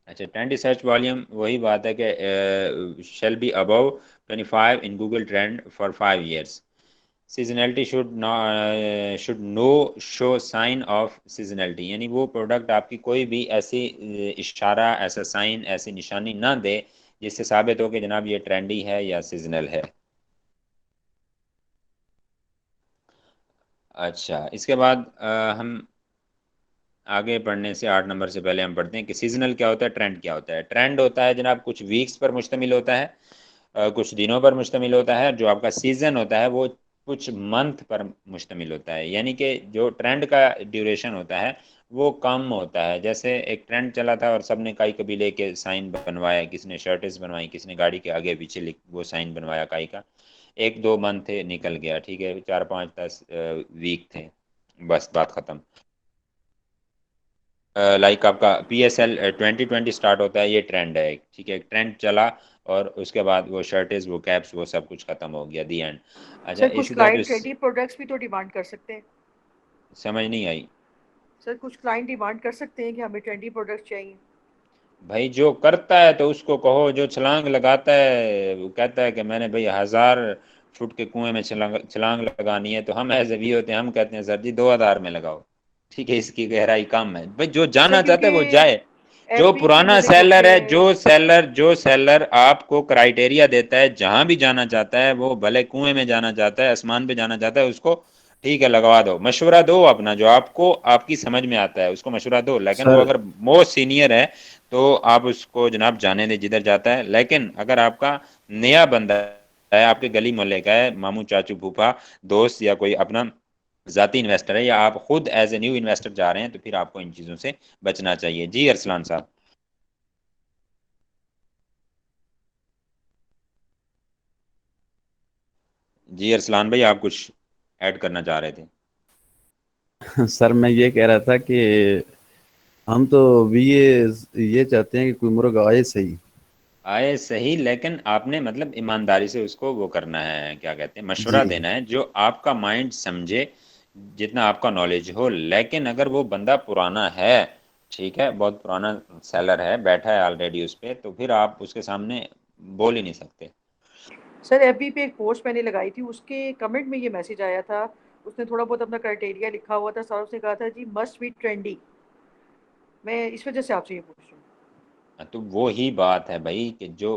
अच्छा, ट्रेंड सर्च वॉल्यूम, वही बात है कि shall be above 25 in Google trend for 5 years. Seasonality should no show sign of seasonality, यानी वो प्रोडक्ट आपकी कोई भी ऐसी इशारा, ऐसा साइन, ऐसी निशानी ना दे जिससे साबित हो कि जनाब ये ट्रेंडी है या सीजनल है। अच्छा, इसके बाद हम आगे पढ़ने से 8 नंबर से पहले हम पढ़ते हैं कि सीजनल क्या होता है, ट्रेंड क्या होता है। ट्रेंड होता है जनाब कुछ वीक्स पर मुश्तमिल होता है, कुछ दिनों पर मुश्तमिल होता है। जो आपका सीजन होता है वो कुछ मंथ पर मुश्तमिल होता है, यानी कि जो ट्रेंड का ड्यूरेशन होता है वो कम होता है। जैसे एक ट्रेंड चला था और सबने काई कबीले के साइन बनवाया, किसी ने शर्टें बनवाई, किसी ने गाड़ी के आगे पीछे लिख वो साइन बनवाया काई का। 1-2 मंथ थे, निकल गया, ठीक है। 4-5-10 वीक थे, बस बात खत्म। लाइक आपका PSL 2020 स्टार्ट होता है, ये ट्रेंड है, ठीक है। ट्रेंड चला और उसके बाद वो शर्टेज, वो कैप्स, वो सब कुछ खत्म हो गया, दी एंड। अच्छा, सर कुछ इसी तरह जो क्लाइंट ट्रेंडी प्रोडक्ट्स भी तो डिमांड कर सकते हैं। समझ नहीं आई। सर कुछ क्लाइंट डिमांड कर सकते हैं कि हमें ट्रेंडी प्रोडक्ट्स चाहिए। भाई जो करता है तो उसको कहो, जो छलांग लगाता है वो कहता है कि मैंने भाई 1000 फुट के कुएं में छलांग छलांग लगानी है, तो हम एज वी होते हैं, हम कहते हैं सर जी 2000 में लगाओ, ठीक है, इसकी गहराई कम है। भाई जो सर जाना चाहता क्योंकि है वो जाए। जो FBP पुराना मैंने सेलर है, देखे। जो सेलर आपको क्राइटेरिया देता है, जहां भी जाना चाहता है, वो भले कुएं में जाना चाहता है, आसमान पे जाना चाहता है, उसको ठीक है लगवा दो, मशवरा दो अपना, जो आपको आपकी समझ में आता है उसको मशवरा दो। लेकिन वो सर अगर मोस्ट सीनियर है तो आप उसको जनाब जाने दे जिधर जाता है। लेकिन अगर आपका नया बंदा है, आपके गली मोहल्ले का है, मामू चाचू फूफा दोस्त या कोई अपना जाती इन्वेस्टर है, या आप खुद एज ए न्यू इन्वेस्टर जा रहे हैं, तो फिर आपको इन चीज़ों से बचना चाहिए। जी अरसलान साहब। जी अरसलान भाई, आप कुछ ऐड करना चाह रहे थे। सर मैं ये कह रहा था कि हम तो भी ये चाहते हैं कि कोई मुर्गा आए सही। आए सही, लेकिन आपने मतलब ईमानदारी से उसको वो करना है, क्या कहते हैं, मशवरा जी देना है जो आपका माइंड समझे, जितना आपका नॉलेज हो। लेकिन अगर वो बंदा पुराना है, ठीक है, बहुत पुराना सेलर है, बैठा है ऑलरेडी उस पर, तो फिर आप उसके सामने बोल ही नहीं सकते। सर FB पे एक पोस्ट मैंने लगाई थी, उसके कमेंट में ये मैसेज आया था। उसने थोड़ा बहुत अपना क्राइटेरिया लिखा हुआ था सर, उसने कहा था जी मस्ट बी ट्रेंडी। मैं इस वजह से आपसे ये पूछ रही हूँ। तो वो ही बात है भाई कि जो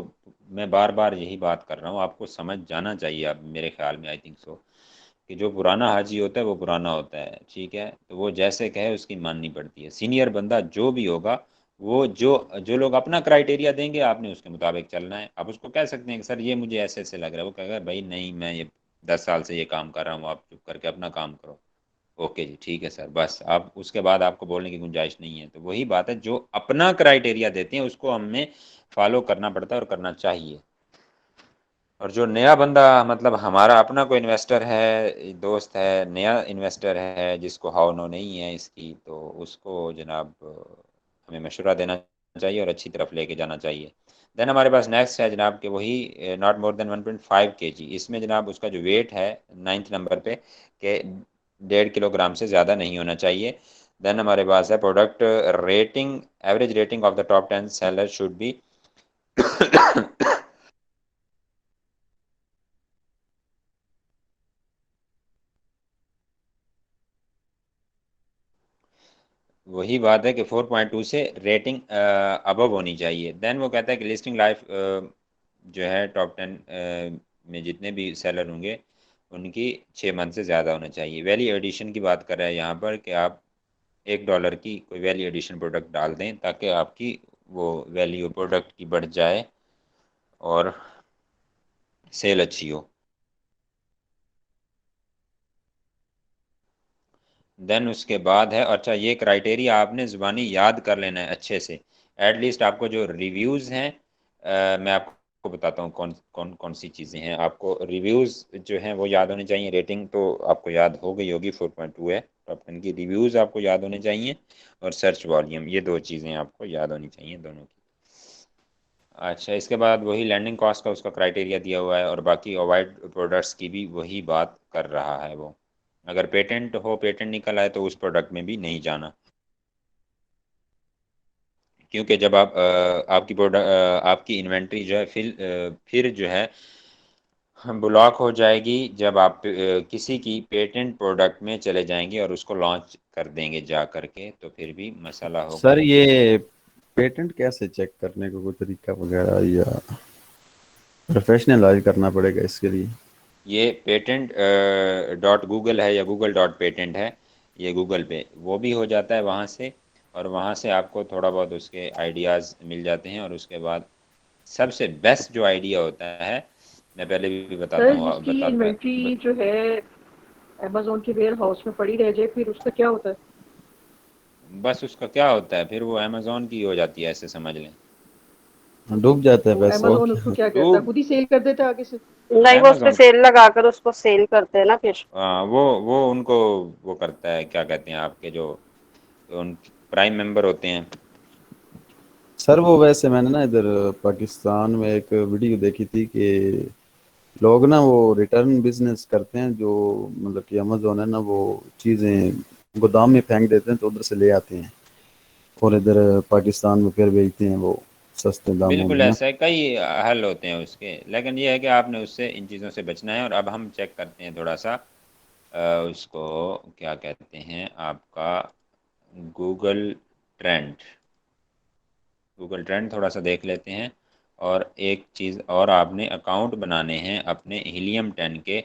मैं बार बार यही बात कर रहा हूँ, आपको समझ जाना चाहिए अब मेरे ख्याल में, आई थिंक सो, कि जो पुराना हाजी होता है वो पुराना होता है, ठीक है। तो वो जैसे कहे उसकी माननी पड़ती है। सीनियर बंदा जो भी होगा, वो जो जो लोग अपना क्राइटेरिया देंगे, आपने उसके मुताबिक चलना है। आप उसको कह सकते हैं कि सर ये मुझे ऐसे ऐसे लग रहा है, वो कहेगा भाई नहीं, मैं ये 10 साल से ये काम कर रहा हूँ, आप चुप करके अपना काम करो। ओके जी, ठीक है सर, बस। आप उसके बाद आपको बोलने की गुंजाइश नहीं है। तो वही बात है, जो अपना क्राइटेरिया देते हैं उसको हमें फॉलो करना पड़ता है और करना चाहिए। और जो नया बंदा, मतलब हमारा अपना कोई इन्वेस्टर है, दोस्त है, नया इन्वेस्टर है, जिसको हाव नो नहीं है इसकी, तो उसको जनाब हमें मशवरा देना चाहिए और अच्छी तरफ लेके जाना चाहिए। देन हमारे पास नेक्स्ट है जनाब कि वही नॉट मोर देन 1.5 kg। इसमें जनाब उसका जो वेट है 9th नंबर पे कि 1.5 किलोग्राम से ज़्यादा नहीं होना चाहिए। देन हमारे पास है product rating, average rating of the top 10 seller should be वही बात है कि 4.2 से रेटिंग अबव होनी चाहिए। देन वो कहता है कि लिस्टिंग लाइफ जो है टॉप 10 में जितने भी सेलर होंगे उनकी 6 मंथ से ज़्यादा होना चाहिए। वैल्यू एडिशन की बात कर रहे हैं यहाँ पर कि आप $1 की कोई वैल्यू एडिशन प्रोडक्ट डाल दें ताकि आपकी वो वैल्यू प्रोडक्ट की बढ़ जाए और सेल अच्छी हो। देन उसके बाद है, अच्छा ये क्राइटेरिया आपने ज़ुबानी याद कर लेना है अच्छे से। एटलीस्ट आपको जो रिव्यूज़ हैं मैं आपको बताता हूँ कौन कौन कौन सी चीज़ें हैं। आपको रिव्यूज़ जो हैं वो याद होने चाहिए। रेटिंग तो आपको याद हो गई होगी, 4.2 है टॉप 10 की। रिव्यूज़ आपको याद होने चाहिए और सर्च वॉल्यूम, ये 2 चीज़ें आपको याद होनी चाहिए दोनों की। अच्छा इसके बाद वही लैंडिंग कॉस्ट का उसका क्राइटेरिया दिया हुआ है और बाकी अवॉइड प्रोडक्ट्स की भी वही बात कर रहा है वो। अगर पेटेंट हो, पेटेंट निकल आए तो उस प्रोडक्ट में भी नहीं जाना, क्योंकि जब आप आपकी प्रोडक्ट आपकी इन्वेंट्री जो है फिर जो है ब्लॉक हो जाएगी जब आप किसी की पेटेंट प्रोडक्ट में चले जाएंगे और उसको लॉन्च कर देंगे जा करके, तो फिर भी मसला होगा। सर ये पेटेंट कैसे चेक करने का कोई तरीका वगैरह, या प्रोफेशनलाइज करना पड़ेगा इसके लिए? ये पेटेंट डॉट गूगल है या गूगल डॉट पेटेंट है, ये गूगल पे वो भी हो जाता है वहाँ से, और वहाँ से आपको थोड़ा बहुत उसके आइडियाज़ मिल जाते हैं। और उसके बाद सबसे बेस्ट जो आइडिया होता है, मैं पहले भी बताता सर हूँ जिसकी इन्वेंट्री जो है अमेजोन के वेयर हाउस में पड़ी रह जाए फिर उसका क्या होता है? बस उसका क्या होता है फिर वो अमेजोन की हो जाती है, ऐसे समझ लें। डूब जाता है तो पैसा और अमेजोन उसको क्या? क्या तो करता है, खुद ही सेल कर देता है आगे से? नहीं, वो उस पे अमेजोन, सेल लगाकर उसको सेल करते हैं ना फिर। वो उनको वो करता है, क्या कहते हैं आपके जो उन प्राइम मेंबर होते हैं। सर वो वैसे मैंने ना इधर पाकिस्तान में एक वीडियो देखी थी कि लोग ना वो रिटर्न बिजनेस करते हैं, जो मतलब कि अमेजोन है ना, वो चीज़ें गोदाम में फेंक देते हैं तो उधर से ले आते हैं और इधर पाकिस्तान में फिर बेचते हैं वो सस्ते दामों बिल्कुल में ना। ऐसा है, कई हल होते हैं उसके, लेकिन ये है कि आपने उससे इन चीज़ों से बचना है। और अब हम चेक करते हैं थोड़ा सा उसको क्या कहते हैं आपका गूगल ट्रेंड। गूगल ट्रेंड थोड़ा सा देख लेते हैं। और एक चीज़ और, आपने अकाउंट बनाने हैं अपने हीलियम 10 के।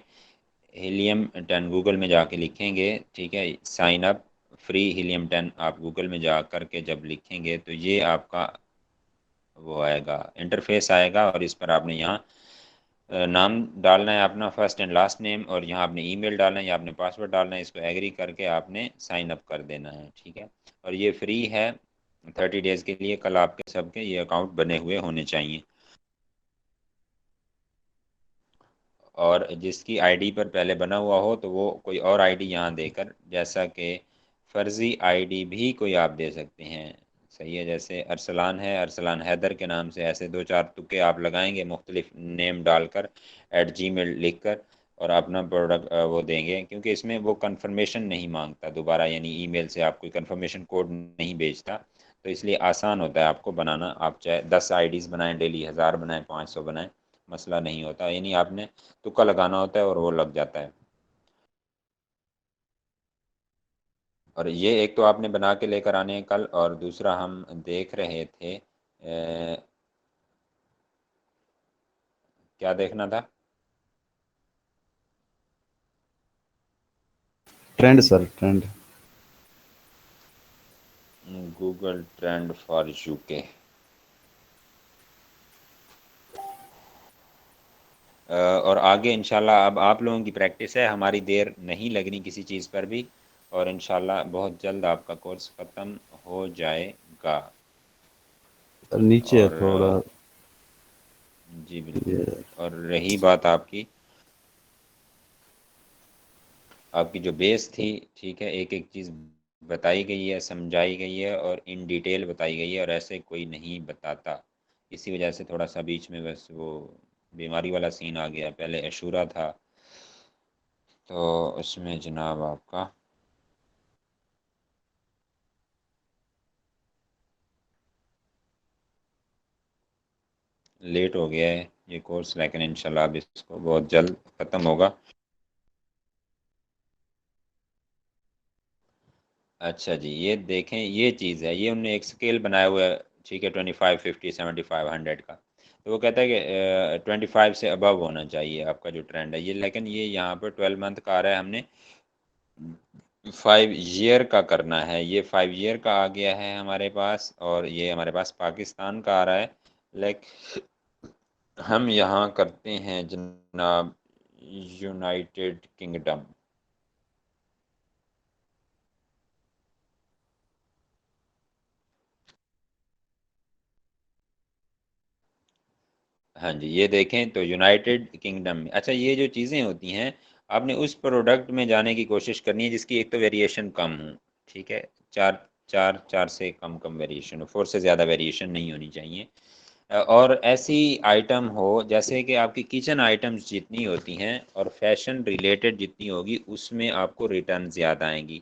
हीलियम 10 गूगल में जाके लिखेंगे, ठीक है, साइन अप फ्री हीलियम 10 आप गूगल में जा करके जब लिखेंगे तो ये आपका वो आएगा, इंटरफेस आएगा। और इस पर आपने यहाँ नाम डालना है अपना, फर्स्ट एंड लास्ट नेम, और यहाँ आपने ईमेल डालना है या आपने पासवर्ड डालना है। इसको एग्री करके आपने साइन अप कर देना है, ठीक है। और ये फ्री है 30 डेज़ के लिए। कल आपके सबके ये अकाउंट बने हुए होने चाहिए। और जिसकी आईडी पर पहले बना हुआ हो तो वो कोई और आईडी यहाँ देकर, जैसा कि फ़र्ज़ी आईडी भी कोई आप दे सकते हैं, सही है। जैसे अरसलान है, अरसलान हैदर के नाम से ऐसे 2-4 तुक्के आप लगाएंगे मुख्तलिफ नेम डालकर @gmail लिख कर, और अपना प्रोडक्ट वो देंगे, क्योंकि इसमें वो कंफर्मेशन नहीं मांगता दोबारा, यानी ईमेल से आप कोई कंफर्मेशन कोड नहीं भेजता। तो इसलिए आसान होता है आपको बनाना। आप चाहे 10 आईडीज़ बनाएं डेली, 1000 बनाएं, 500 बनाएं, मसला नहीं होता। यानी आपने तुक्का लगाना होता है और वो लग जाता है। और ये एक तो आपने बना के लेकर आने हैं कल, और दूसरा हम देख रहे थे क्या देखना था? Trend sir, trend. Google trend for UK. और आगे इंशाल्लाह अब आप लोगों की प्रैक्टिस है, हमारी देर नहीं लगनी किसी चीज़ पर भी, और इंशाल्लाह बहुत जल्द आपका कोर्स ख़त्म हो जाएगा। सर नीचे है और थोड़ा जी बिल्कुल। ये। और रही बात आपकी आपकी जो बेस थी, ठीक है, एक एक चीज़ बताई गई है, समझाई गई है और इन डिटेल बताई गई है, और ऐसे कोई नहीं बताता। इसी वजह से थोड़ा सा बीच में बस वो बीमारी वाला सीन आ गया। पहले अशूरा था, तो उसमें जनाब आपका लेट हो गया है ये कोर्स, लेकिन इंशाल्लाह अब इसको बहुत जल्द ख़त्म होगा। अच्छा जी, ये देखें, ये चीज़ है, ये उन्होंने एक स्केल बनाया हुआ है, ठीक है, 25, 50, 75, 100 का। तो वो कहता है कि 25 से अबव होना चाहिए आपका जो ट्रेंड है ये, लेकिन ये यहाँ पर 12 मंथ का आ रहा है, हमने 5 ईयर का करना है। ये 5 ईयर का आ गया है हमारे पास, और ये हमारे पास पाकिस्तान का आ रहा है। लेकिन हम यहाँ करते हैं जनाब यूनाइटेड किंगडम। हाँ जी, ये देखें तो यूनाइटेड किंगडम में, अच्छा, ये जो चीज़ें होती हैं, आपने उस प्रोडक्ट में जाने की कोशिश करनी है जिसकी एक तो वेरिएशन कम हो, ठीक है, चार चार चार से कम कम वेरिएशन हो, 4 से ज़्यादा वेरिएशन नहीं होनी चाहिए। और ऐसी आइटम हो जैसे कि आपकी किचन आइटम्स जितनी होती हैं और फैशन रिलेटेड जितनी होगी, उसमें आपको रिटर्न ज़्यादा आएंगी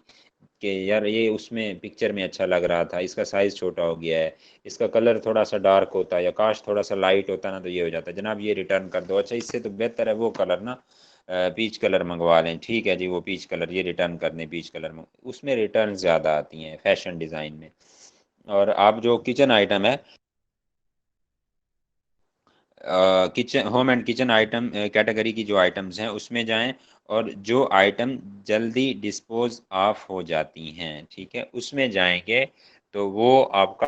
कि यार ये उसमें पिक्चर में अच्छा लग रहा था, इसका साइज़ छोटा हो गया है, इसका कलर थोड़ा सा डार्क होता है, या काश थोड़ा सा लाइट होता ना, तो ये हो जाता है जनाब, ये रिटर्न कर दो। अच्छा, इससे तो बेहतर है वो कलर ना, पीच कलर मंगवा लें, ठीक है जी, वो पीच कलर ये रिटर्न कर दें, पीच कलर में उसमें रिटर्न ज़्यादा आती हैं फैशन डिज़ाइन में। और आप जो किचन आइटम है, kitchen home and kitchen item category की जो आइटम्स हैं उसमें जाएं, और जो आइटम जल्दी डिस्पोज ऑफ हो जाती हैं, ठीक है, उसमें जाएंगे तो वो आपका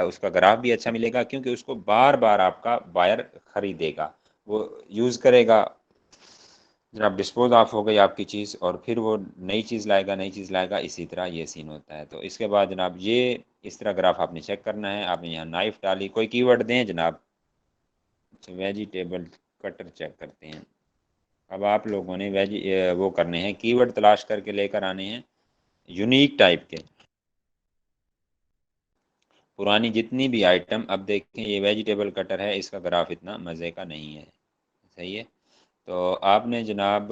उसका ग्राफ भी अच्छा मिलेगा, क्योंकि उसको बार बार आपका बायर खरीदेगा, वो यूज़ करेगा। जनाब डिस्पोज ऑफ हो गई आपकी चीज़, और फिर वो नई चीज़ लाएगा, नई चीज़ लाएगा, इसी तरह ये सीन होता है। तो इसके बाद जनाब ये इस तरह ग्राफ आपने चेक करना है। आपने यहाँ नाइफ डाली, कोई कीवर्ड दें जनाब। वेजिटेबल कटर चेक करते हैं। अब आप लोगों ने वो करने हैं, कीवर्ड तलाश करके लेकर आने हैं यूनिक टाइप के। पुरानी जितनी भी आइटम, अब देखें ये वेजिटेबल कटर है, इसका ग्राफ इतना मज़े का नहीं है, सही है। तो आपने जनाब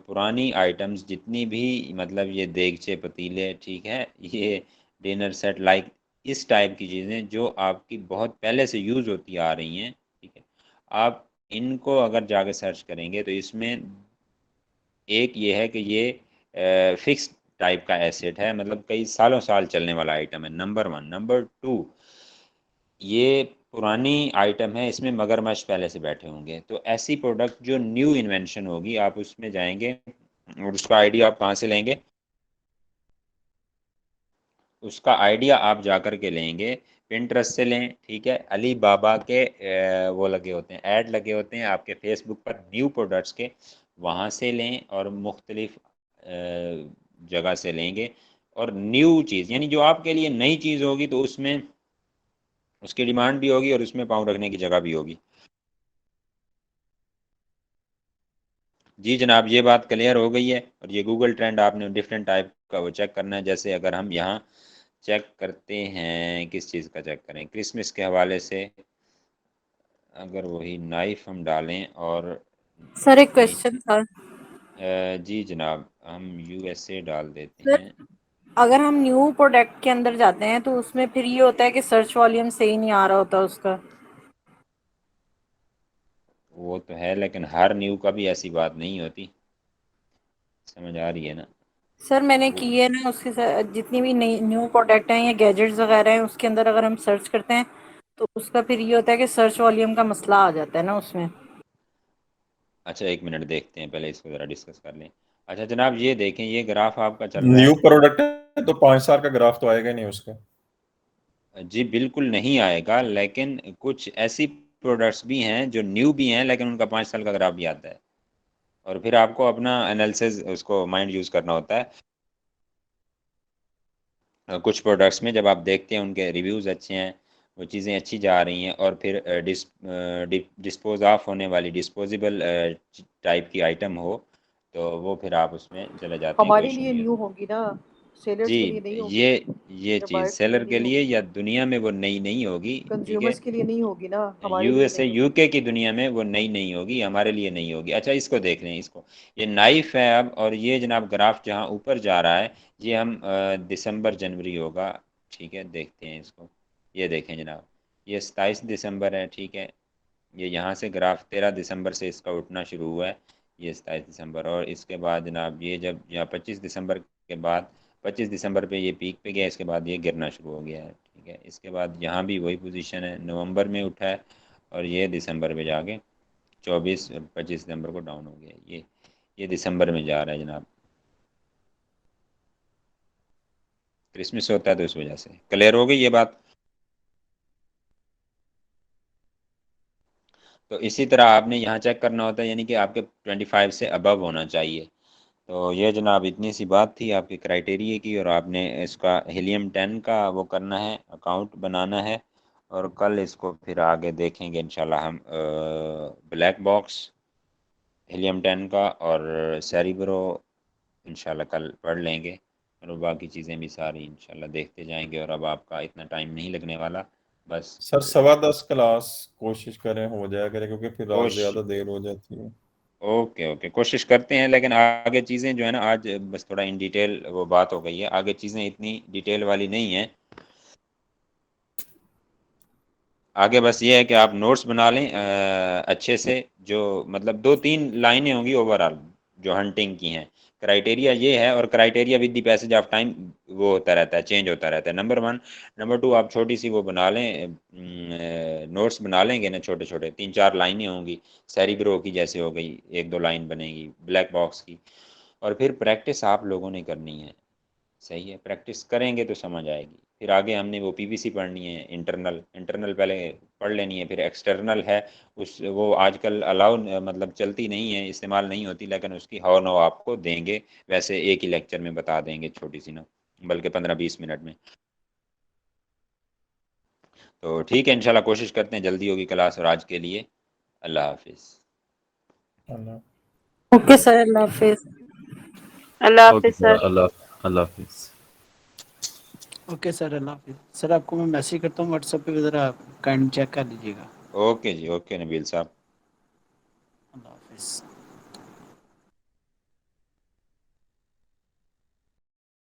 पुरानी आइटम्स जितनी भी, मतलब ये देगचे पतीले, ठीक है, ये डिनर सेट, लाइक इस टाइप की चीज़ें जो आपकी बहुत पहले से यूज़ होती आ रही हैं, ठीक है, आप इनको अगर जाके सर्च करेंगे तो इसमें एक ये है कि ये फिक्स टाइप का एसेट है, मतलब कई सालों साल चलने वाला आइटम है, नंबर 1। नंबर 2, ये पुरानी आइटम है, इसमें मगरमच्छ पहले से बैठे होंगे। तो ऐसी प्रोडक्ट जो न्यू इन्वेंशन होगी, आप उसमें जाएंगे, और उसका आइडिया आप कहाँ से लेंगे? उसका आइडिया आप जाकर के लेंगे पिंटरेस्ट से लें, ठीक है, अली बाबा के वो लगे होते हैं, ऐड लगे होते हैं आपके फेसबुक पर न्यू प्रोडक्ट्स के, वहाँ से लें, और मुख्तलिफ जगह से लेंगे। और न्यू चीज़ यानी जो आपके लिए नई चीज़ होगी, तो उसमें उसकी डिमांड भी होगी और उसमें पाँव रखने की जगह भी होगी। जी जनाब, ये बात क्लियर हो गई है। और ये गूगल ट्रेंड आपने डिफरेंट टाइप का वो चेक करना है। जैसे अगर हम यहाँ चेक करते हैं, किस चीज़ का चेक करें, क्रिसमस के हवाले से, अगर वही नाइफ हम डालें और सर एक नीचे, क्वेश्चन था। जी जनाब, हम यूएसए डाल देते सर हैं। अगर हम न्यू प्रोडक्ट के अंदर जाते हैं तो उसमें फिर ये होता है कि सर्च वॉल्यूम सही नहीं आ रहा होता उसका। वो तो है, लेकिन हर न्यू का भी ऐसी बात नहीं होती, समझ आ रही है ना? सर मैंने वो की है ना उसके साथ जितनी भी नई न्यू प्रोडक्ट हैं या गैजेट्स वगैरह हैं उसके अंदर अगर हम सर्च करते हैं तो उसका फिर ये होता है कि सर्च वॉल्यूम का मसला आ जाता है ना उसमें। अच्छा, एक मिनट देखते हैं, पहले इसको ज़रा डिस्कस कर लें। अच्छा जनाब, ये देखें, ये ग्राफ आपका चल रहा न्यू है। प्रोडक्ट है तो 5 साल का ग्राफ तो आएगा ही नहीं उसका। जी बिल्कुल नहीं आएगा, लेकिन कुछ ऐसी प्रोडक्ट्स भी हैं जो न्यू भी हैं, लेकिन उनका 5 साल का ग्राफ भी आता है। और फिर आपको अपना एनालिसिस, उसको माइंड यूज़ करना होता है। कुछ प्रोडक्ट्स में जब आप देखते हैं उनके रिव्यूज़ अच्छे हैं, वो चीज़ें अच्छी जा रही हैं, और फिर डिस्पोज ऑफ होने वाली डिस्पोजेबल टाइप की आइटम हो, तो वो फिर आप उसमें चले जाते हैं, कोई हमारे इशू लिए नहीं न्यू होता। होगी ना सेलर्स जी के लिए नहीं होगी ये या चीज़ बायर्स के लिए सेलर के नहीं लिए होगी, या दुनिया में वो नई नहीं होगी, ठीक है। कंज्यूमर्स के लिए नहीं होगी ना, हमारे लिए यूएसए नहीं होगी। यूके की दुनिया में वो नई नहीं होगी, हमारे लिए नहीं होगी। अच्छा इसको देख लें, इसको ये नाइफ है अब, और ये जनाब ग्राफ जहाँ ऊपर जा रहा है ये हम दिसंबर जनवरी होगा, ठीक है। देखते हैं इसको, ये देखें जनाब, ये 27 दिसंबर है, ठीक है। ये यहाँ से ग्राफ 13 दिसंबर से इसका उठना शुरू हुआ है, ये 27 दिसंबर, और इसके बाद जनाब ये जब यहाँ 25 दिसंबर के बाद 25 दिसंबर पे ये पीक पे गया, इसके बाद ये गिरना शुरू हो गया है, ठीक है। इसके बाद यहाँ भी वही पोजीशन है, नवंबर में उठा है और ये दिसंबर में जाके 24 और 25 दिसंबर को डाउन हो गया, ये दिसंबर में जा रहा है जनाब। क्रिसमस होता है तो उस वजह से। क्लियर हो गई ये बात। तो इसी तरह आपने यहाँ चेक करना होता है, यानी कि आपके 25 से अबव होना चाहिए। तो ये जनाब इतनी सी बात थी आपके क्राइटेरिया की, और आपने इसका हीलियम 10 का वो करना है, अकाउंट बनाना है, और कल इसको फिर आगे देखेंगे इंशाल्लाह हम ब्लैक बॉक्स हीलियम 10 का और सेरिब्रो इंशाल्लाह कल पढ़ लेंगे, और बाकी चीज़ें भी सारी इंशाल्लाह देखते जाएंगे। और अब आपका इतना टाइम नहीं लगने वाला, बस सर 10:15 क्लास कोशिश करें हो जाया करे, क्योंकि फिर रात कोश ज्यादा देर हो जाती है। ओके ओके, कोशिश करते हैं, लेकिन आगे चीज़ें जो है ना, आज बस थोड़ा इन डिटेल वो बात हो गई है, आगे चीज़ें इतनी डिटेल वाली नहीं है। आगे बस ये है कि आप नोट्स बना लें अच्छे से, जो मतलब 2-3 लाइनें होंगी ओवरऑल जो हंटिंग की हैं। क्राइटेरिया ये है, और criteria with the passage of time वो होता रहता है, चेंज होता रहता है, नंबर 1। नंबर 2, आप छोटी सी वो बना लें, नोट्स बना लेंगे ना, छोटे छोटे 3-4 लाइनें होंगी, सेरिब्रो की जैसे हो गई, 1-2 लाइन बनेगी ब्लैक बॉक्स की। और फिर प्रैक्टिस आप लोगों ने करनी है, सही है, प्रैक्टिस करेंगे तो समझ आएगी। फिर आगे हमने वो पीवीसी पढ़नी है, इंटरनल इंटरनल पहले पढ़ लेनी है, फिर एक्सटर्नल है, उस वो आजकल अलाउ मतलब चलती नहीं है, इस्तेमाल नहीं होती, लेकिन उसकी हाउ नो आपको देंगे, वैसे एक ही लेक्चर में बता देंगे, छोटी सी ना, बल्कि 15-20 मिनट में। तो ठीक है, इंशाल्लाह कोशिश करते हैं जल्दी होगी क्लास, और आज के लिए अल्लाह हाफिज़। ओके सर, अल्लाह हाफिज। अल्लाह ओके हाफिज सर, सर। अल्लाह अल्लाह हाफिज़। ओके सर, अल्लाह हाफिज। सर आपको मैं मैसेज करता हूँ व्हाट्सएप पे, ज़रा काइंड चेक कर लीजिएगा। ओके जी, ओके नबील साहब। अल्लाह हाफिज।